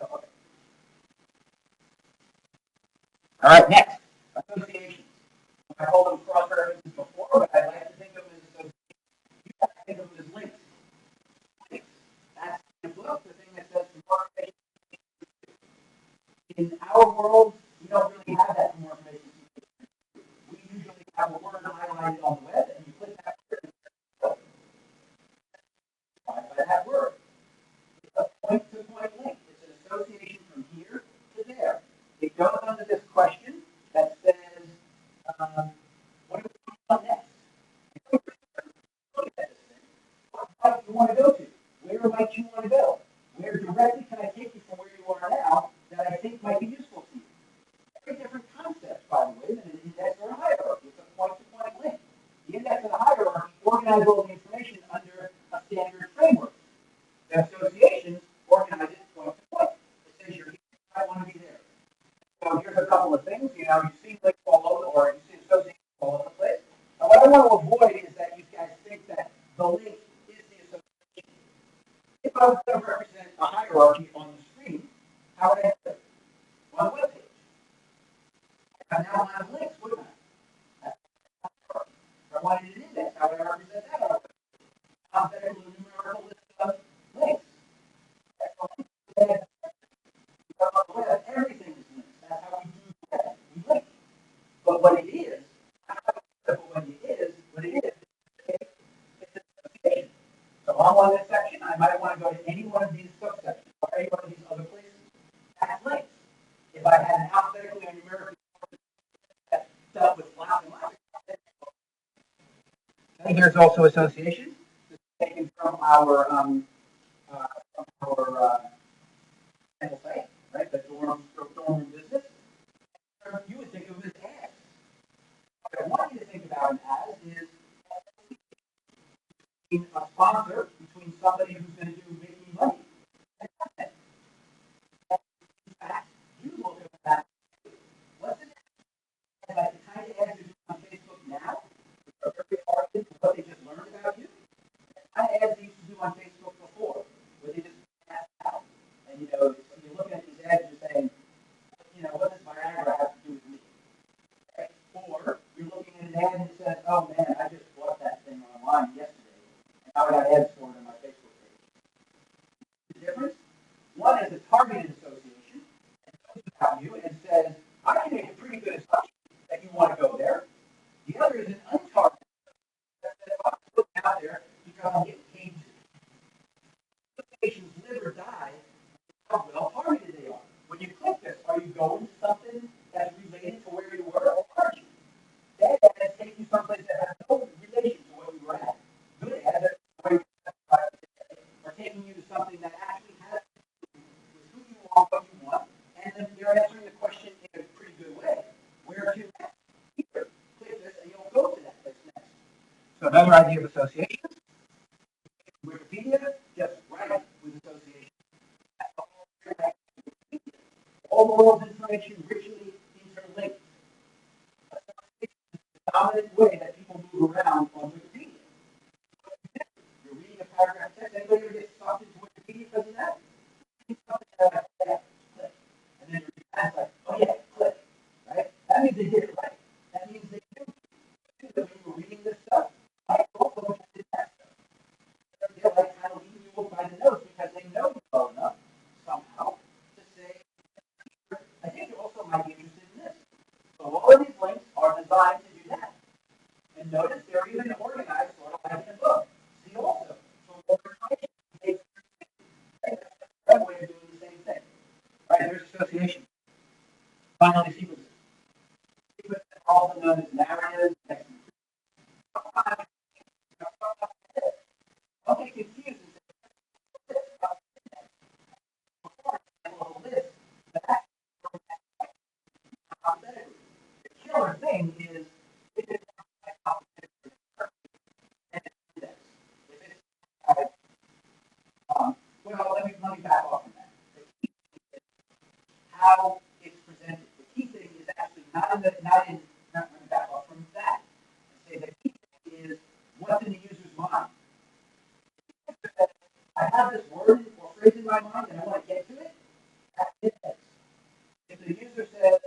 Okay. All right, next, associations. I called them cross references before, but I like to think of them as associations. You have to think of them as links. Links. That's the book, the thing that says for more information. In our world, we don't really have that for more information. We usually have a word highlighted on the web, and you click that word by that word. It's a point-to-point link. It's an association from here to there. It goes under this question that says, what do we want next? Look at this thing. What might you want to go to? Where might you want to go? Where directly can I take you from where you are now that I think might be useful to you? Very different concepts, by the way, than an index or a hierarchy. It's a point-to-point link. The index and the hierarchy organize all the information under a standard framework. The associations organize it point-to-point. It says you're here, I want to be there. So here's a couple of things. You see links all over, or you see associations all over the place. Now, what I want to avoid is that you guys think that the link is the association. If I was going to represent a hierarchy on the screen, how would I do it? On a web page. I now have links, wouldn't I? If I wanted an index, how would I represent that on a web page? Alphabetical and numerical list of links. On the web, everything is links. That's how we do the web. We link. But what it is, it's an association. So on this section, I might want to go to any one of these subsections or any one of these other places. That's links. If I had an alphabetically or numerically that dealt with lots and lots of and here's also associations. This is taken from our sample site, right? The dorm room business. You would think of it as ads. What I want you to think about an ad is a sponsor between somebody who's going to do making money and content. In fact, you look at that. What's it like the kind of ads you do on Facebook now? Are very targeted to what they just learned about you. The kind of ads they used to do on Facebook before, where they just pass out. And you're looking at these ads, you're saying, what does Viagra have to do with me? Okay? Or you're looking at an ad that says, oh man, I just bought that thing online yesterday, and now I got ads for it on my Facebook page. The difference? One is a targeted association and knows about you and says, I can make a pretty good assumption that you want to go there. The other is an untargeted that says, I'm putting out there because I'm getting paid to. Associations live or die how well targeted they are. When you click this, are you going to something that's related to where you were, or aren't you? Bad ads take you someplace that has no relation to what you were at. Good ads are taking you to something that actually has to do with who you are, what you want, and then they're answering the question in a pretty good way. Where to next? Here, click this, and you'll go to that place next. So another idea of associations. Wikipedia, just right with associations. All the world's information richly interlinked. It's the dominant way that people move around on Wikipedia. You're reading a paragraph of text, anybody ever get sucked into Wikipedia because of that? Click. And then you read that, it's like, oh yeah, click. Right? That means they did it right. That means they knew that when you were reading this stuff, I also did that stuff. They're like kind of leaving you by the nose because they know you well enough somehow to say, I think you also might be interested in this. So all of these links are designed to do that. And notice they're even organized sort of like in a book. See also, so more information takes one way of doing the same thing. All right, there's association. Finally, sequences. Sequences are also known as narratives. Don't get confused and say, list that alphabetically. The killer thing is if it's alphabetically and it's index. If it's well, let me back off from that. The key is how it's not back off from that. Say the key is what's in the user's mind. I have this word or phrase in my mind and I want to get to it. That's it. If the user says,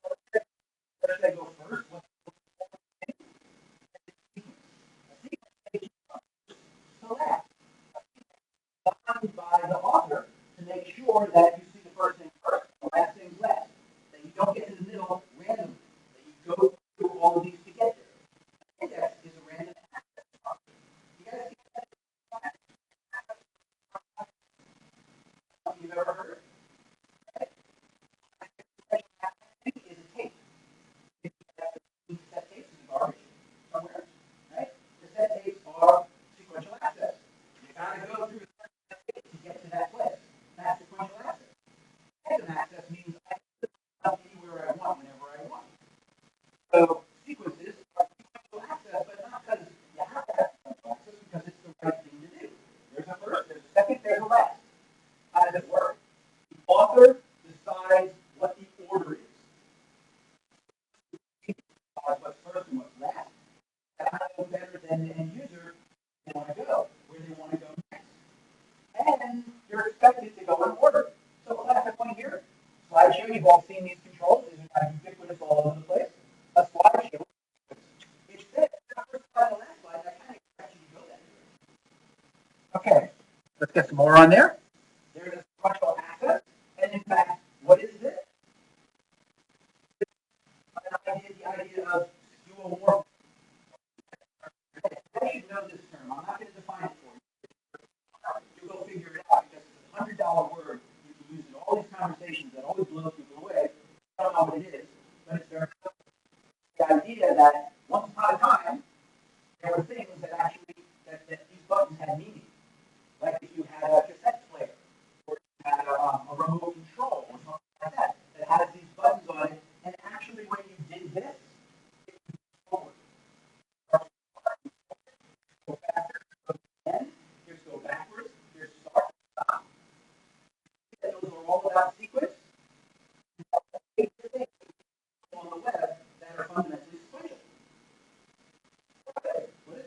where should I go first? What's the sequence? Select by the author to make sure that you see the first thing first, the last thing last, that you don't get to the middle randomly, that you go through all of these to get there. Index is a random access function. You guys see that? Something you've ever heard? Right? Is a tape. Set tapes in garbage somewhere, right? The set tapes are sequential access. You gotta go through to get to that place. That's sequential access. Random access means I can go anywhere I want, whenever I want. So sequences are sequential access, but not because you have to have sequential access, because it's the right thing to do. There's a first, there's a second, there's a last. How does it work? The author decides what the order is. What's first and what's last. That I know better than the end user they want to go, where they want to go next. And you're expected to go in order. So classic one here, slideshow, you've all seen these controls, these are ubiquitous all over the place. A slideshow, it's this, the first slide and the last slide, I kind of expect you to go that way. Okay, let's get some more on there. There's a sequential access, and in fact, what is this? The idea of skew warp. I should know this term. I'm not going to define it for you. You go figure it out because it's a $100 word you can use in all these conversations that always blows people away. I don't know what it is, but it's very simple. The idea that once upon a time there were things that actually that these buttons had meaning. Like if you had a cassette player or you had a remote control or something like that that has these buttons on it, and actually when you did this, it was forward. Go faster, go to the end, here's go backwards, here's start, stop. Those are all about sequence. On the web that are fundamentally sequential. Okay.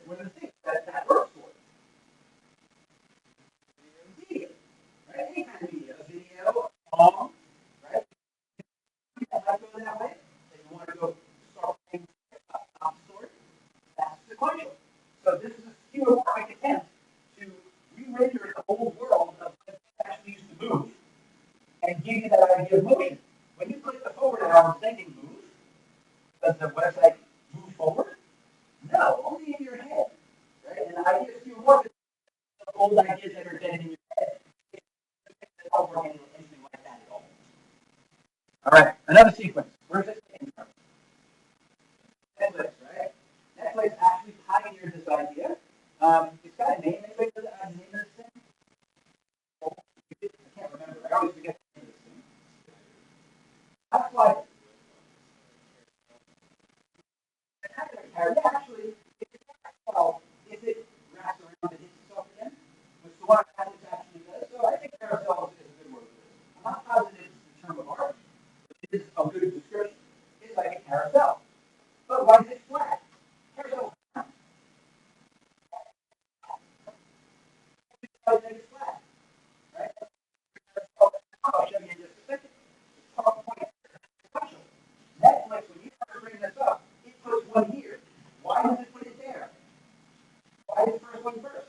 What are the things that works for? Media, right? Any kind of media, a video, a song, right? You might go that way, and you want to go start playing stop story. That's sequential. So this is a schemorphic attempt to re-render the old world of what actually used to move and give you that idea of motion. When you click the forward arrow, thinking move, does the website move forward? No, only in your head. Right? And the idea is schemorphic of old ideas that are dead in your head. It don't work anything like that at all. All right, another sequence. Where's this came from? Netflix, right? Netflix actually pioneered this idea. It's got a name. Anybody know the name of this thing? I can't remember. I always forget the name of this thing. That's why. Actually, if it wraps around and hits itself again, which the one actually does. So I think carousel is a good word for this. I'm not positive it's the term of art, but it is a good description. It's like a carousel. But why is it flat? Carousel is flat. Because it's flat, right? I'll show you in just a second. Netflix, when you start bringing this up, it puts one here. Why does it put it there? Why is the first one first?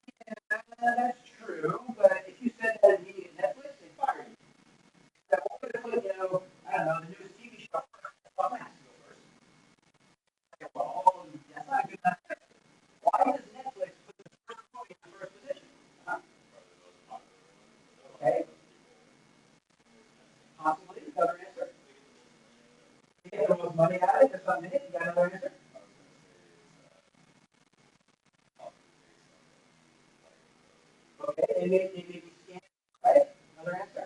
Yeah, that's true, but if you said that immediately at Netflix, they fire you. So we're going to put, I don't know, the newest TV show first. Well, I'm going to have to go first. Okay, well, that's not a good enough. Why does Netflix put the first movie in the first position? Huh? Okay. Possibly. Another answer. To get the most money out of it, just a minute. You got another answer? Okay, they may be scanned, right? Another answer?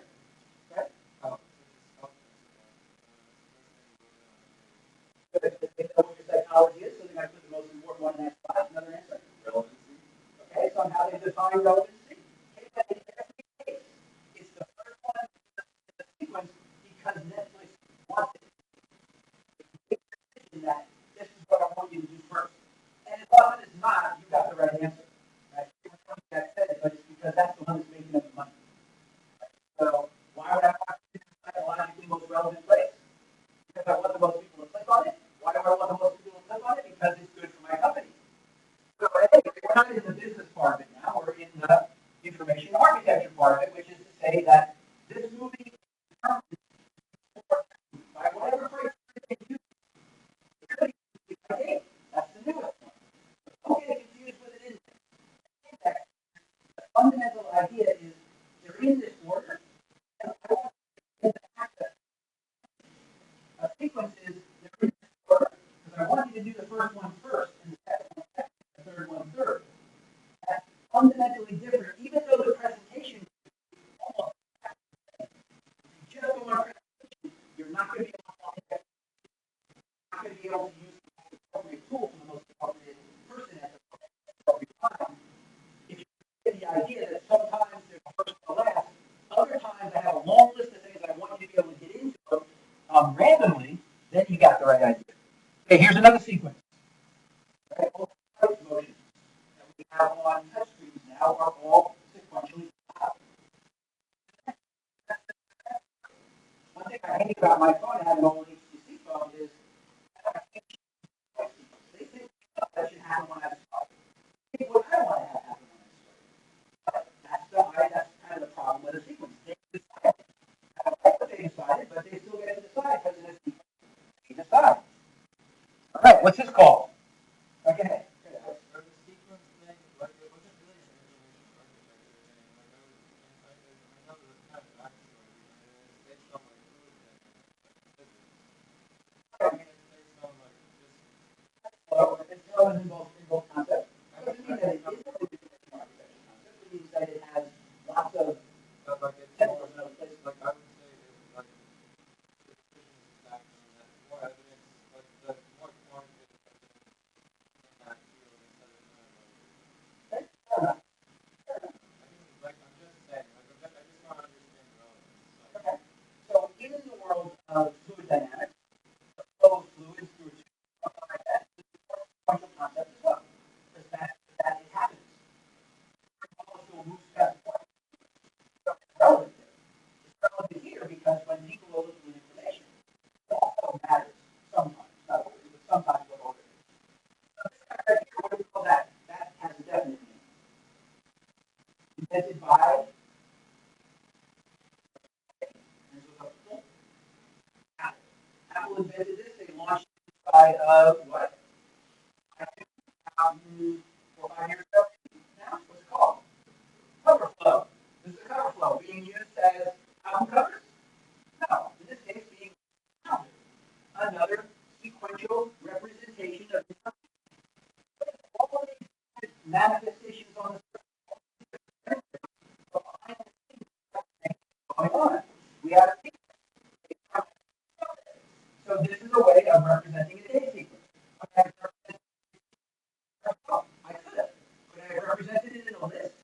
Right? Oh. So they know what your psychology is, so they're going to put the most important one in that spot. Another answer? Relevancy. Okay, so how they define relevancy? It's the first one in the because Netflix wants it. That this is what I want you to do first. And as often as not, you got the right answer. Right? That said it, but it's because that's the one that's making up the money. Right? So why would I want to do the psychologically most relevant place? Because I want the most people to click on it. Why do I want the most people to click on it? Because it's good for my company. So anyway, we're not in the business part of it now. We're in the information architecture part of it, which is to say that this movie is determined by whatever criteria they use. That's the newest one. Don't get confused with an index. The fundamental idea is they're in this order, and I want to access. A sequence is they're in this order because I want you to do the first one first, and the second one second, and the third one third. That's fundamentally different, even though the presentation is almost the same. If you just go on presentation, you're not going to be able to index. You're not going to be able to use the most appropriate tool for the most appropriate person at the appropriate time. If you get the idea that sometimes there's a first and a last, other times I have a long list of things I want you to be able to get into them randomly, then you got the right idea. Okay, here's another sequence. Right? All the motions that we have on touch screens now are all sequentially stopped. One thing I hate about my phone having an old HTC phone is they think that should happen when I start. They think what I want to have happen when I start. But that's kind of the problem with a sequence. They decide. I don't like what they decided, but they still get to decide because in a sequence they decide. All right, what's this called? Okay.
Are the sequence thing, like, it wasn't really an information architecture thing. Like, I know there's kind of backstory behind it. It's based on, like, fluid dynamics, like physics. I mean, it's based on, like, just.
Well, it's relevant in both concepts. It doesn't mean that it is a information architecture concept. It means that it has lots of
But, like, it's
technical
more,
places.
like, I would say it's, like, the efficiency factor and that more evidence, like, the more quantitative evidence in that field instead of kind of, like, like, I'm just saying, like, I just want to understand the relevance. Like,
Okay. So in the world of fluid dynamics, flow of fluids through a tube, something like that, it's a sequential concept as well. Because that it happens. The molecule moves past one. So it's relevant there. It's relevant here because when people are looking at information, it also matters sometimes, not always, but sometimes what order it is. So this guy right here, what do we call that? That has a definite meaning. Invented by Apple. Apple invented this. They launched it inside of what? I think about 4 or 5 years ago. Now, what's it called? Cover flow. This is a cover flow being used as album covers? No. In this case, being counted. Another sequential representation of all of these manifestations on the surface. Behind the scenes, going on. We have a sequence. So this is a way of representing a data sequence. I could have. Could I have represented it in a list?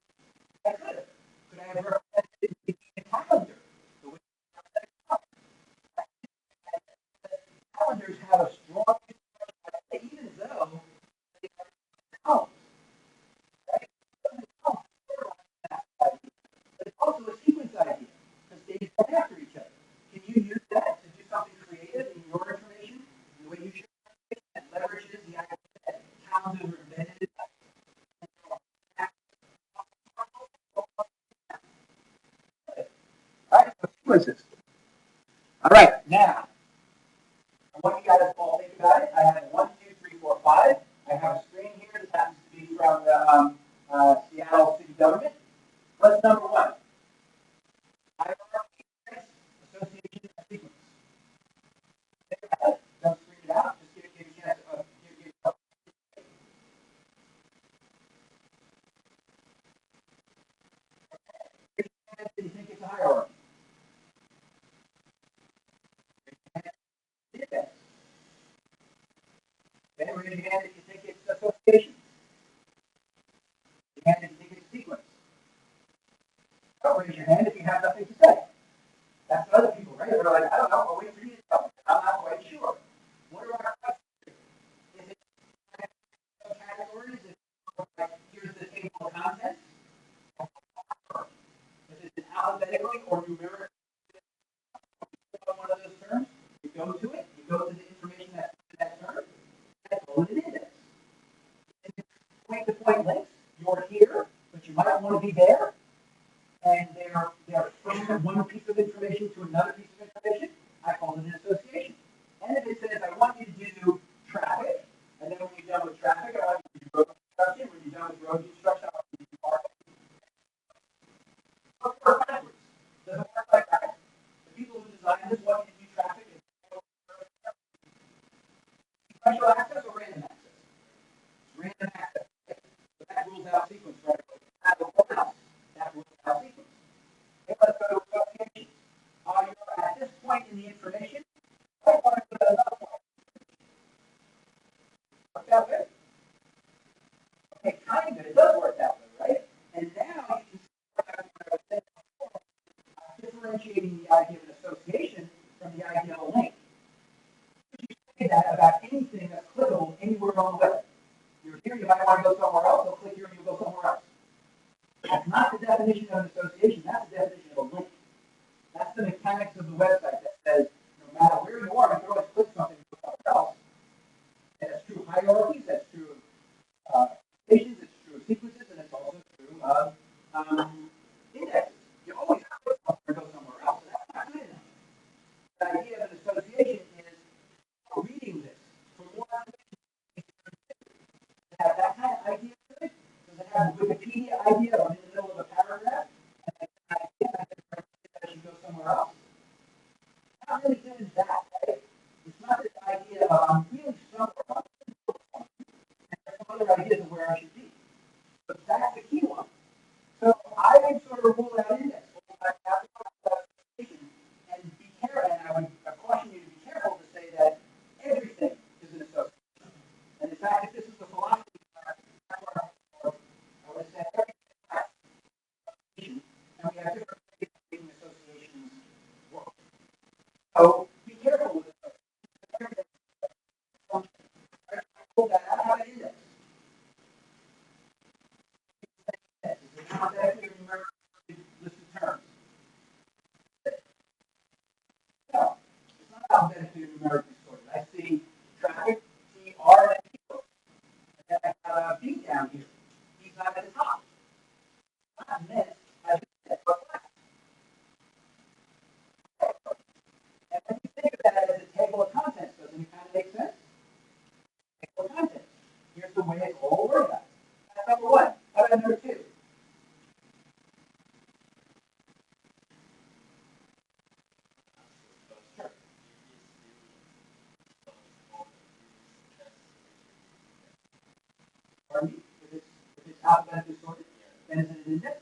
I could have. Could I have represented it in a calendar? The way calendars have a strong, even though they are columns, right? But it's also a sequence idea because days come after each other. Can you use that to do something creative in your information? The way you should that leverages the idea that calendars are embedded in right? So sequences. All right, now I want you guys to all think about it. I have 1, 2, 3, 4, 5. I have a screen here that happens to be from the Seattle City Government. What's number 1? Hierarchy association of sequence. Think about it. Don't screen it out. Just give you a chance to do you think it's a hierarchy? It is. Okay, raise your hand if you think it's association. Raise your hand if you think it's sequence. Don't raise your hand if you have nothing to say. That's other people, right? They're like, I don't know. more numeric one of those terms, you go to it, you go to the information that's in that term, and call it an index. Point-to-point links, you're here, but you might want to be there, and they're from one piece of information to another piece of information, I call it an association. And if it says, I want you to do traffic, and then when you're done with traffic, I want you to do road construction, when you're done with road construction, I want you to do parking. Doesn't work backwards. Doesn't work like that. The people who designed this want you to do traffic and special access or random access? Random access. So that rules out sequence right away. That rules out sequence. Okay, let's go to associations. You're at this point in the information. I want to go to another point. Works out good. Okay, kind of good. It does work out good, right? And now you can see what I was saying before, differentiating the idea of an association from the idea of a link. You say that about anything that's clickable anywhere on the web. You're here, you might want to go somewhere else, you'll click here and you'll go somewhere else. That's not the definition of an association, that's the definition of a link. That's the mechanics of the website that says, no matter where you are, you can always click something and go somewhere else. And that's true of hierarchies, that's true of stations, it's true of sequences, and it's also true of indexes. You always click somewhere and go somewhere else, so that's not good enough. The idea of an association is reading this for more information. Have that kind of idea to it? Does it have a Wikipedia idea or in the middle of a paragraph? And an idea that should go somewhere else? Not really doing that, right? It's not this idea of I'm really somewhere else. And there's some other ideas of where I should be. But that's the key one. So I would sort of rule out index. And be careful, and I would caution you to be careful to say that everything is an association. And in fact, if this is the philosophy, I would say everything is an association, and we have different ways of making associations work. So be careful with it. Everything is a function. I pull that out, have an index. It's an alphabetically or numerically listed terms. No, it's not alphabetically or numerically sorted. I see traffic, T, R, and T. And I got a B down here. B's not at the top. Not missed. I just said, but last. And when you think of that as a table of contents, doesn't it kind of make sense? Table of contents. Here's the way it's all organized. That's number one. How about number two? Sure. Pardon me? If it's alphabetically sorted, then is it an index?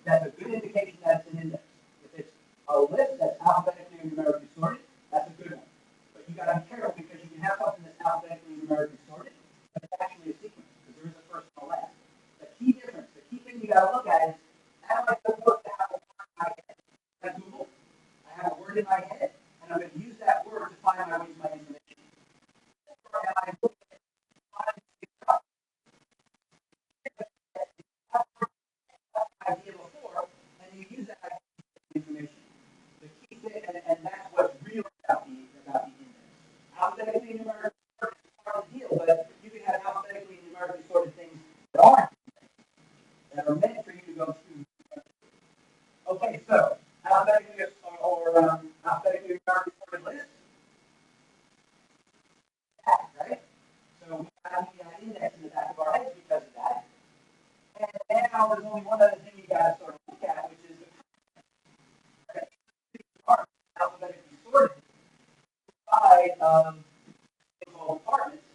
That's a good indication that it's an index. If it's a list that's alphabetically and numerically sorted, that's a good one. But you got to be careful because you can have something that's alphabetically and numerically sorted, but it's actually a sequence because there is a first and a last. The key difference, the key thing you got to look at is how am I supposed to have a word in my head? Like Google, I have a word in my head, and I'm going to use that word to find my way to my information. Or am I looking at idea before, and you use that information. The key thing, and that's what's real about the index. Alphabetically and numerically sorted is part of the deal, but you can have alphabetically and numerically sorted things that aren't, that are meant for you to go through. Okay, so alphabetically or alphabetically and numerically sorted list. That, right? So we have the index in the back of our heads because of that. And now there's only one other thing you got to sort of look at, which is the content. Alphabetically sorted by called departments.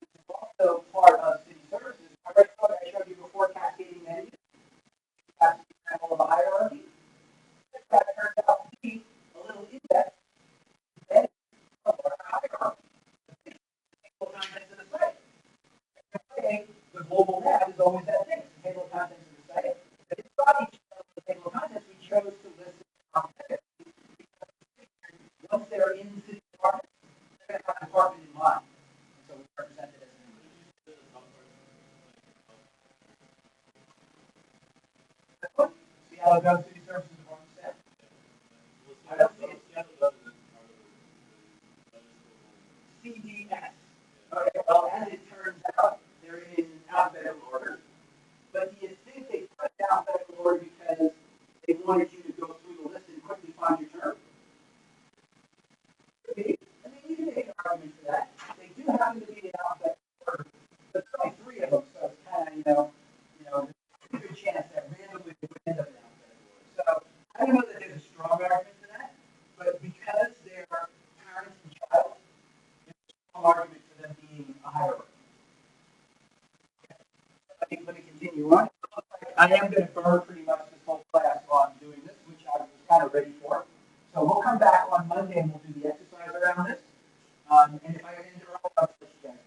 It's also part of city services. I showed you before cascading menus. That's an example of a hierarchy. That turns out to be a little index embedded of our hierarchy. The table of contents of the site. The global map is always that thing. It's the table of contents of the site. But inside each of the table of contents, we chose to list it once they're in the city department, they're going to have a department in mind. And so we represent it as an image. Alabama City Services Department staff. I don't see it. CDS. Okay, well, as it turns out, they're in alphabetical order. But do you think they put it in alphabetical order because they wanted you to go through the list and quickly find your term? Could be. I mean, you can make an argument for that. They do happen to be in alphabetical order, but there's only three of them, so it's kind of, there's a good chance that randomly they would end up in alphabetical order. So I don't know that there's a strong argument for that, but because they're parents and child, there's a strong argument for them being a hierarchy. Let me continue on. I am going to burn pretty much this whole class on doing this, which I was kind of ready for. So we'll come back on Monday and we'll do the exercise around this. And if I end early, I'll let you guys go.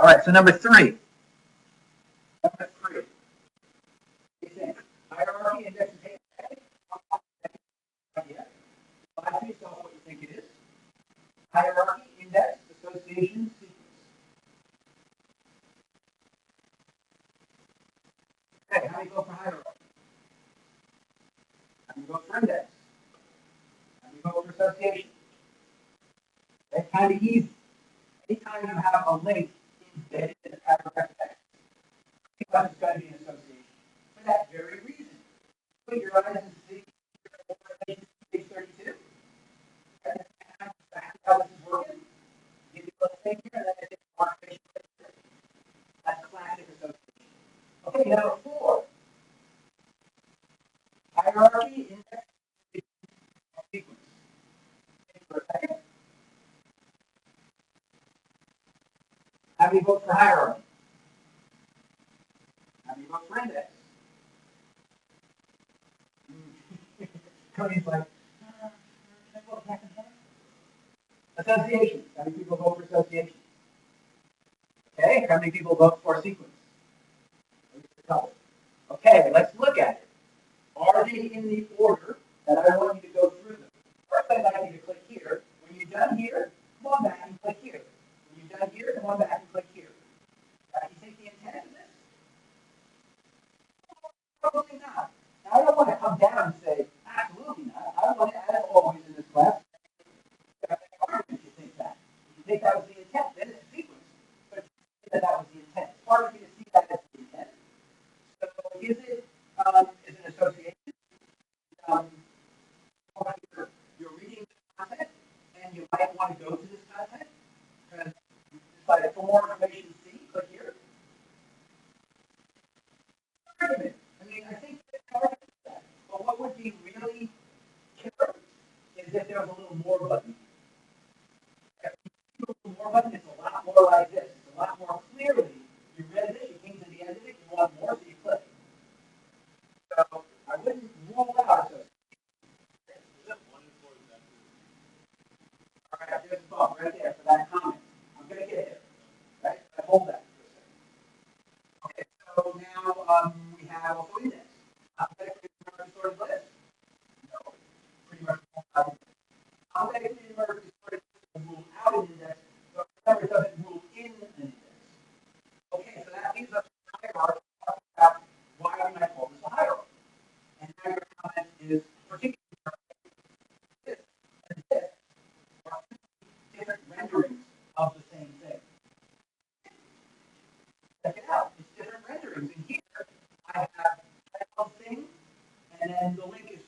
All right, so number three. Number three. What do you think? Hierarchy, index, and table. Yeah. Lie to yourself what you think it is. Hierarchy, index, association, sequence. Okay, how do you go for hierarchy? How do you go for index? How do you go for association? That's kind of easy. Anytime you have a link embedded in a paragraph text, it's going to be an association. For that very reason. Put your eyes and see page 32. That's how this is working. Give you a thing here, and then I think markation. That's classic association. Okay, number four. Hierarchy, index, sequence. Think for a second. How do you vote for hierarchy? How do you vote for index? Cody's like, can I vote back and forth? Association. How many people vote for association? Okay, how many people vote for sequence? A couple. Okay, let's look at it. Are they in the order that I want you to go through them? First, I'd like you to click here. When you're done here, come on back and click here. When you're done here, come on back and click here. You think the intent of this? Probably not. Now, I don't want to come down and say, absolutely not. I want to, as always in this class, if you think that. If you think that was the intent, then it's a sequence. But if you think that was the intent, it's hard for you to see that as the intent. So is it is an association? You're reading content, and you might want to go to this content, because it's like, for more information, see, click here. Argument. I mean, I think it's hard to do that. But what would be really killer is if there was a little more button. If you do a little more button, it's a lot more like this. It's a lot more clearly. You read this, you came to the end of it, you want more, so you click. So I wouldn't rule out association. All right, there's a thought right there for that comment. I'm going to get there. Right? I hold that for a second. Okay, so now we have also index. Alphabetically sorted list. No, pretty much. Alphabetically sorted list will rule out an index, but remember it doesn't rule in an index. Okay, so that leaves us a hierarchy. About why we might call this a hierarchy. And now your comment is particularly this and this are different renderings of the same thing. Check it out. It's different renderings. And here I have title of thing, and then the link is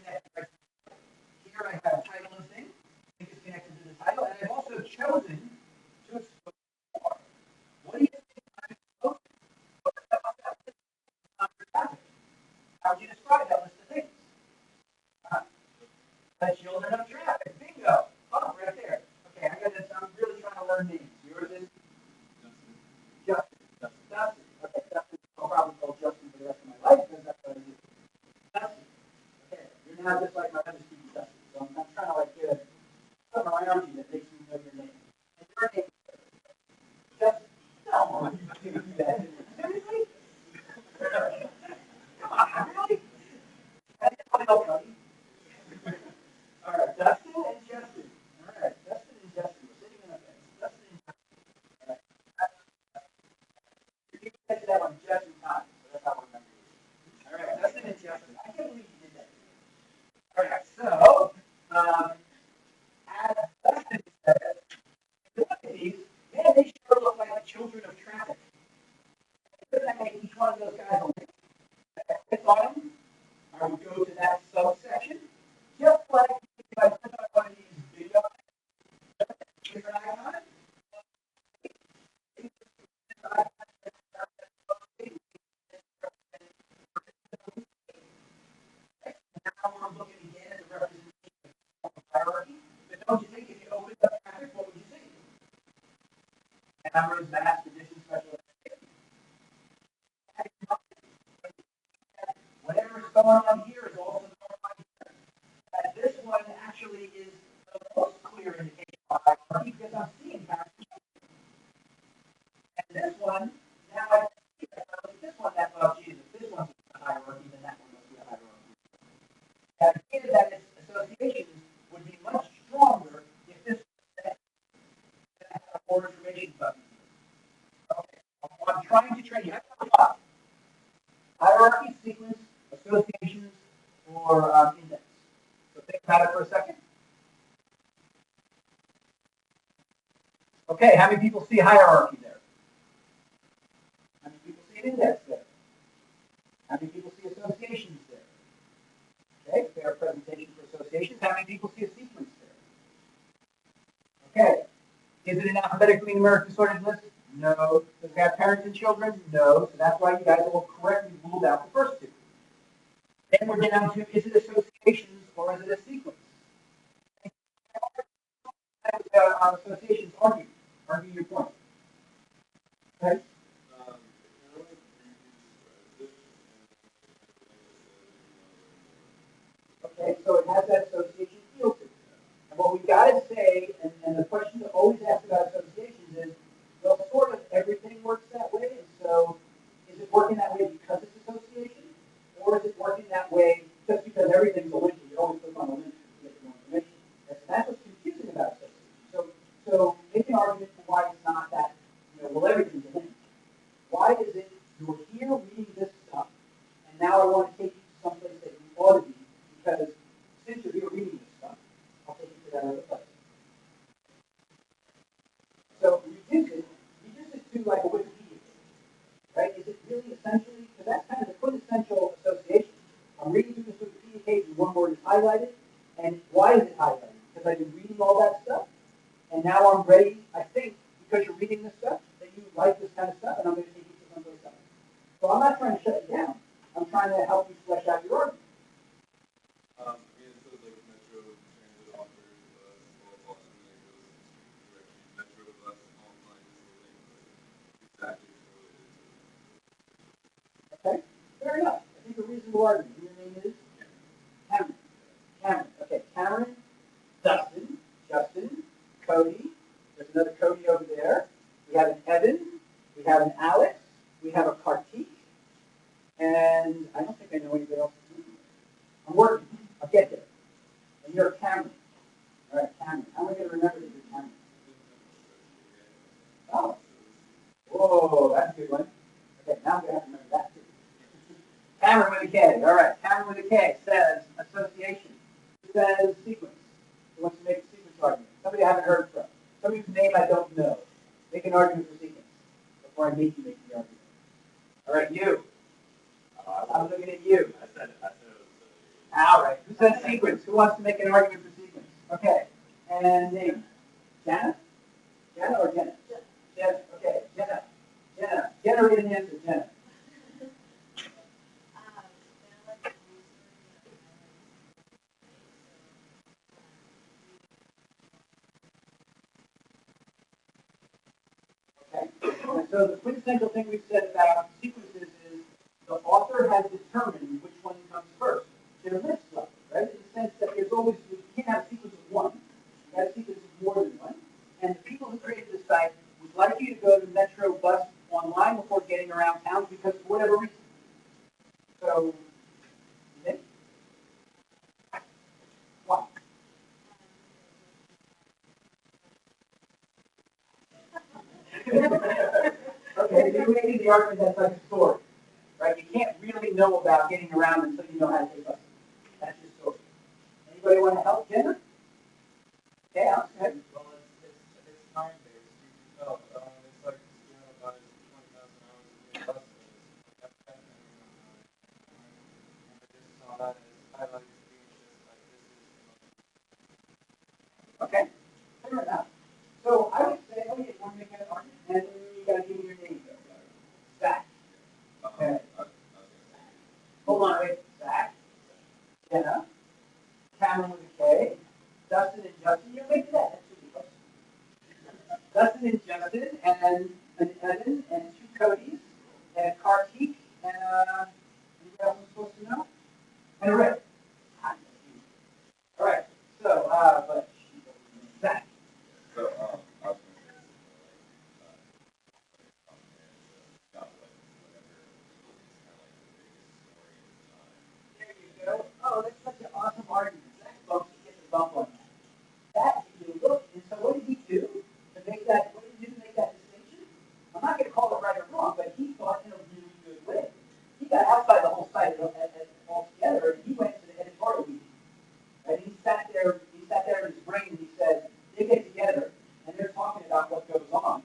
connected right to it. Here I have title of thing, link is connected to the title, and I've also chosen to expose more. What do you think I'm exposing? What about that list of traffic? How would you describe that list of things? The children of traffic. Bingo. Oh, right there. Okay, I'm really trying to learn names. Yours is? Justin. Dustin. Okay, Dustin. I'll probably call Justin for the rest of my life because that's what I do. Dustin. Okay, you're now just like my other student, Dustin. So I'm trying to get something around you that makes me know your name. And your name is Justin. No, you can't do that. Seriously? Come on, really? I didn't know, Cody. All right, Dustin and Justin. All right, Dustin and Justin. We're sitting in a bed. Dustin and Justin. All right. You can catch that one just in time. So that's how we're going to do it. All right, Dustin button, I would go to that subsection, just like if I put on one of these video different icons. Now we're looking again at the representation of hierarchy. But don't you think if you opened up traffic, what would you see? Cameras, mass, conditions, special education. Whatever's going on here is also going on here. And this one actually is the most clear indication of hierarchy because I'm seeing cameras. And this one, now I see that. This one, that, oh, Jesus, this one's a hierarchy, then that one must be a hierarchy. The idea that its associations would be much stronger if this had more information button. Okay, I'm trying to train you. Hierarchy, sequence, associations, or index. So think about it for a second. Okay, how many people see hierarchy there? How many people see an index there? How many people see associations there? Okay, fair presentation for associations. How many people see a sequence there? Okay, is it an alphabetically numeric sorted list? No. Does it have parents and children? No. So that's why you guys all correctly ruled out the first two. Then we're down to, is it associations or is it a sequence? Associations argue your point. Okay? Okay, so it has that association feel to it. And what we got to say, and the question to always ask about associations is, well, sort of everything works that way, and so is it working that way because it's association, or is it working that way just because everything's a link? You always click on a link to get more information. That's what's confusing about association. So make an argument for why it's not that, well, everything's a link. Why is it you're here reading this stuff, and now I want to take you to someplace that you ought to be, because since you're here reading this stuff, I'll take you to that other place. So reduce it to like a Wikipedia page, right? Is it really essentially, because that's kind of the quintessential association. I'm reading through this Wikipedia page and one word is highlighted, and why is it highlighted? Because I've been reading all that stuff, and now I'm ready, I think, because you're reading this stuff, that you like this kind of stuff, and I'm going to take you to someplace else. So I'm not trying to shut you down. I'm trying to help you flesh out your argument.
I mean, it says like Metro Transit offers small Boston that goes in street direction. Metro bus online is the link, but exactly related to.
Okay, fair enough. I think a reasonable argument. Your name is Cameron. Cameron. Okay, Cameron, Dustin, Justin, Cody. There's another Cody over there. We have an Evan. We have an Alex. We have a Kartik. And I don't think I know anybody else. I'm working. I'll get there. And you're Cameron. All right, Cameron. How am I going to remember that you're Cameron? Oh. Whoa, that's a good one. Okay, now I'm going to have to remember that too. Cameron with a K. All right, Cameron with a K says association. It says sequence. He wants to make a sequence argument. Somebody I haven't heard from. Somebody whose name I don't know. Make an argument for sequence before I make you make the argument. All right, you. I'm looking at you.
I said it.
All right. Who says sequence? Who wants to make an argument for sequence? Okay. And name. Jenna? Jenna or Jenna? Jenna. Okay. Jenna. Jenna. Generate an answer, Jenna. Okay. And so the quintessential thing we've said about sequences is the author has determined which one comes first. They're list level, right? In the sense that there's always, you can't have a sequence of one. You have a sequence of more than one. And the people who created this site would like you to go to Metro Bus online before getting around town because for whatever reason. So, Nick? Why? Okay, you're making the argument that's like a story, right? You can't really know about getting around until you know how to take buses. That's your story. Anybody want to help, Jenna? Okay, Alex, go ahead.
Well, it's time-based. You can tell. It's like student buys 20,000 hours of being buses. highlights being just like this is
Okay, fair enough. So I would say, oh, you want to make an argument, and then you got to give me your name. Zach. Okay. Hold on, wait. Zach. Jenna. Cameron with a K. Dustin and Justin. You're making that. That should be close. Dustin and Justin, and an Evan, and two Codys, and Kartik, and anybody else I'm supposed to know? And a Rick. All right. So, but Zach.
So, I was going to say,
There you go. Oh, that's such an awesome argument. Zach bumps gets a bump on that. That, if you look, and so what did he do to make that, what did he do to make that distinction? I'm not going to call it right or wrong, but he thought in a really good way. He got outside the whole site altogether, and he went to the editorial meeting. And he sat there in his brain, and he said, they get together, and they're talking about what goes on.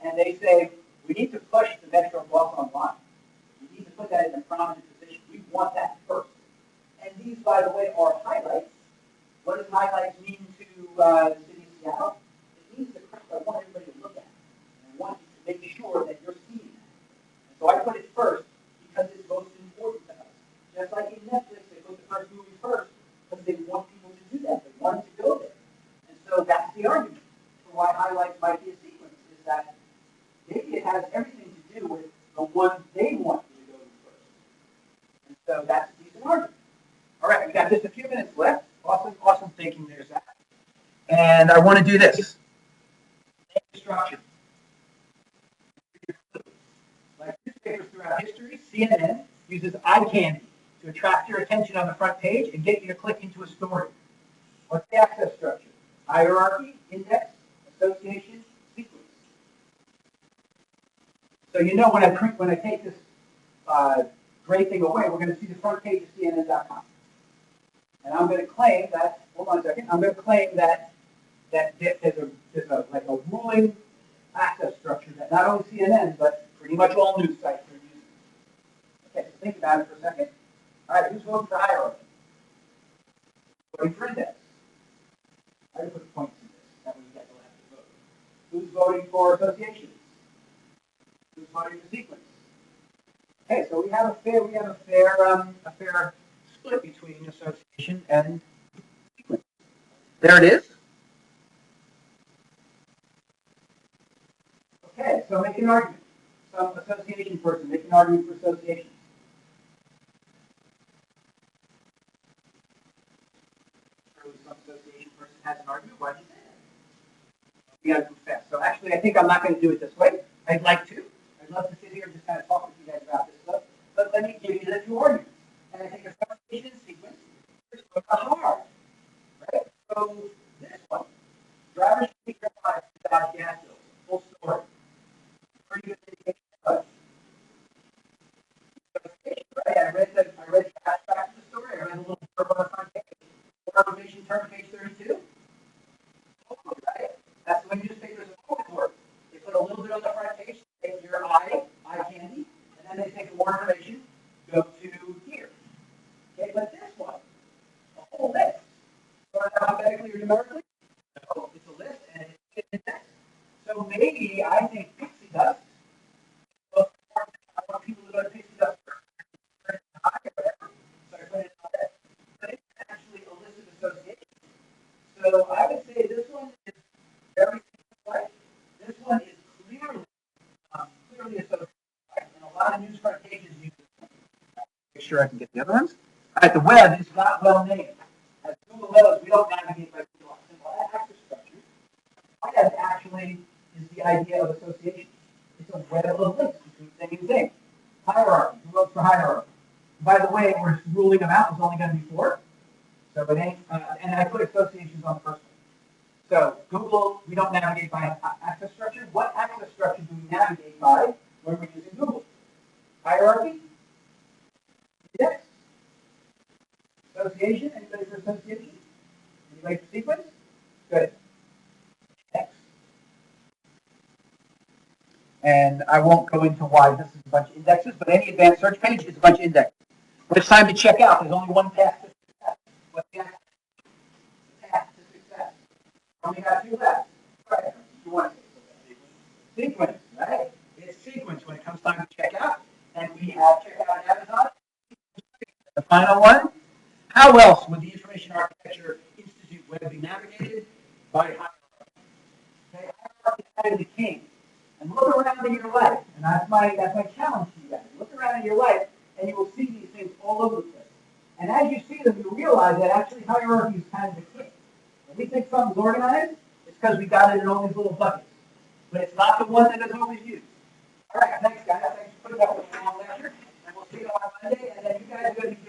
And they say, we need to push the Metro Bus online. We need to put that in a prominent position. We want that first. And these, by the way, are highlights. What does highlights mean to the city of Seattle? It means the crap I want everybody to look at. And I want you to make sure that you're seeing that. And so I put it first because it's most important to us. Just like in Netflix, they put the first movie first because they want people to do that. They want to go there. And so that's the argument for why highlights might be a sequence, is that maybe it has everything to do with the one they want you to go to first. And so that's a decent argument. All right, we got just a few minutes left. Awesome thinking there, Zach. And I want to do this. Structure. Like newspapers throughout history, CNN uses eye candy to attract your attention on the front page and get you to click into a story. What's the access structure? Hierarchy, index, association, sequence. So you know when I take this great thing away, we're going to see the front page of CNN.com. And I'm going to claim that, hold on a second, I'm going to claim that there's a ruling access structure that not only CNN, but pretty much all news sites are using. Okay, so think about it for a second. All right, who's voting for hierarchy? Voting for index. I can put points in this, that way you guys will have to vote. Who's voting for associations? Who's voting for sequence? Okay, so we have a fair split between association and sequence. There it is. Okay, so make an argument. Some association person, make an argument for associations. Surely some association person has an argument. Why did you say that? We got to move fast. So actually, I think I'm not going to do it this way. I'd like to. I'd love to sit here and just kind of talk with you guys about this stuff. But let me give you the two arguments. And I think association and sequence is hard. Right? So this one, drivers should be driven without gas bills. Full story. Pretty good indication of right? I read the abstract of the story. I read a little blurb on the front page. Observation term, page 32. Totally, right? That's the way newspapers always work. They put a little bit on the front page, take your eye candy, and then they take more information, go to here. Okay, but this one, a whole list. Start alphabetically or numerically? No, it's a list and it's index. So maybe I think pixie dust. I want people to go to pixie dust first. So I put it on it. But it's actually a list of associations. So I would say this one is very right. This one is clearly associated. Right? And a lot of news front pages use this one. Make sure I can get the other ones. All right, the web is not well named. As Google knows, we don't navigate by simple access structure. Web actually is the idea of association. It's a web of links between thing and thing. Hierarchy. Who votes for hierarchy? By the way, we're ruling them out. There's only going to be 4. So it ain't, and I put associations on the first one. So Google, we don't navigate by access structure. What access structure do we navigate by when we're using Google? Hierarchy? Yes. Association? Anybody for association? Anybody for sequence? Good. Next. And I won't go into why this is a bunch of indexes, but any advanced search page is a bunch of indexes. When it's time to check out, there's only one path to success. What's the path to success? Only got two left. Right. You want sequence, right? It's sequence when it comes time to check out. And we have checkout on Amazon. The final one. How else would the Information Architecture Institute web be navigated? By hierarchy. Okay, hierarchy is the king. And look around in your life, and that's my challenge to you guys. Look around in your life, and you will see these things all over the place. And as you see them, you realize that actually hierarchy is kind of the king. When we think something's organized, it's because we got it in all these little buckets. But it's not the one that is always used. All right, thanks, guys. Thanks for putting up with a long lecture, and we'll see you on Monday. And then you guys are going to be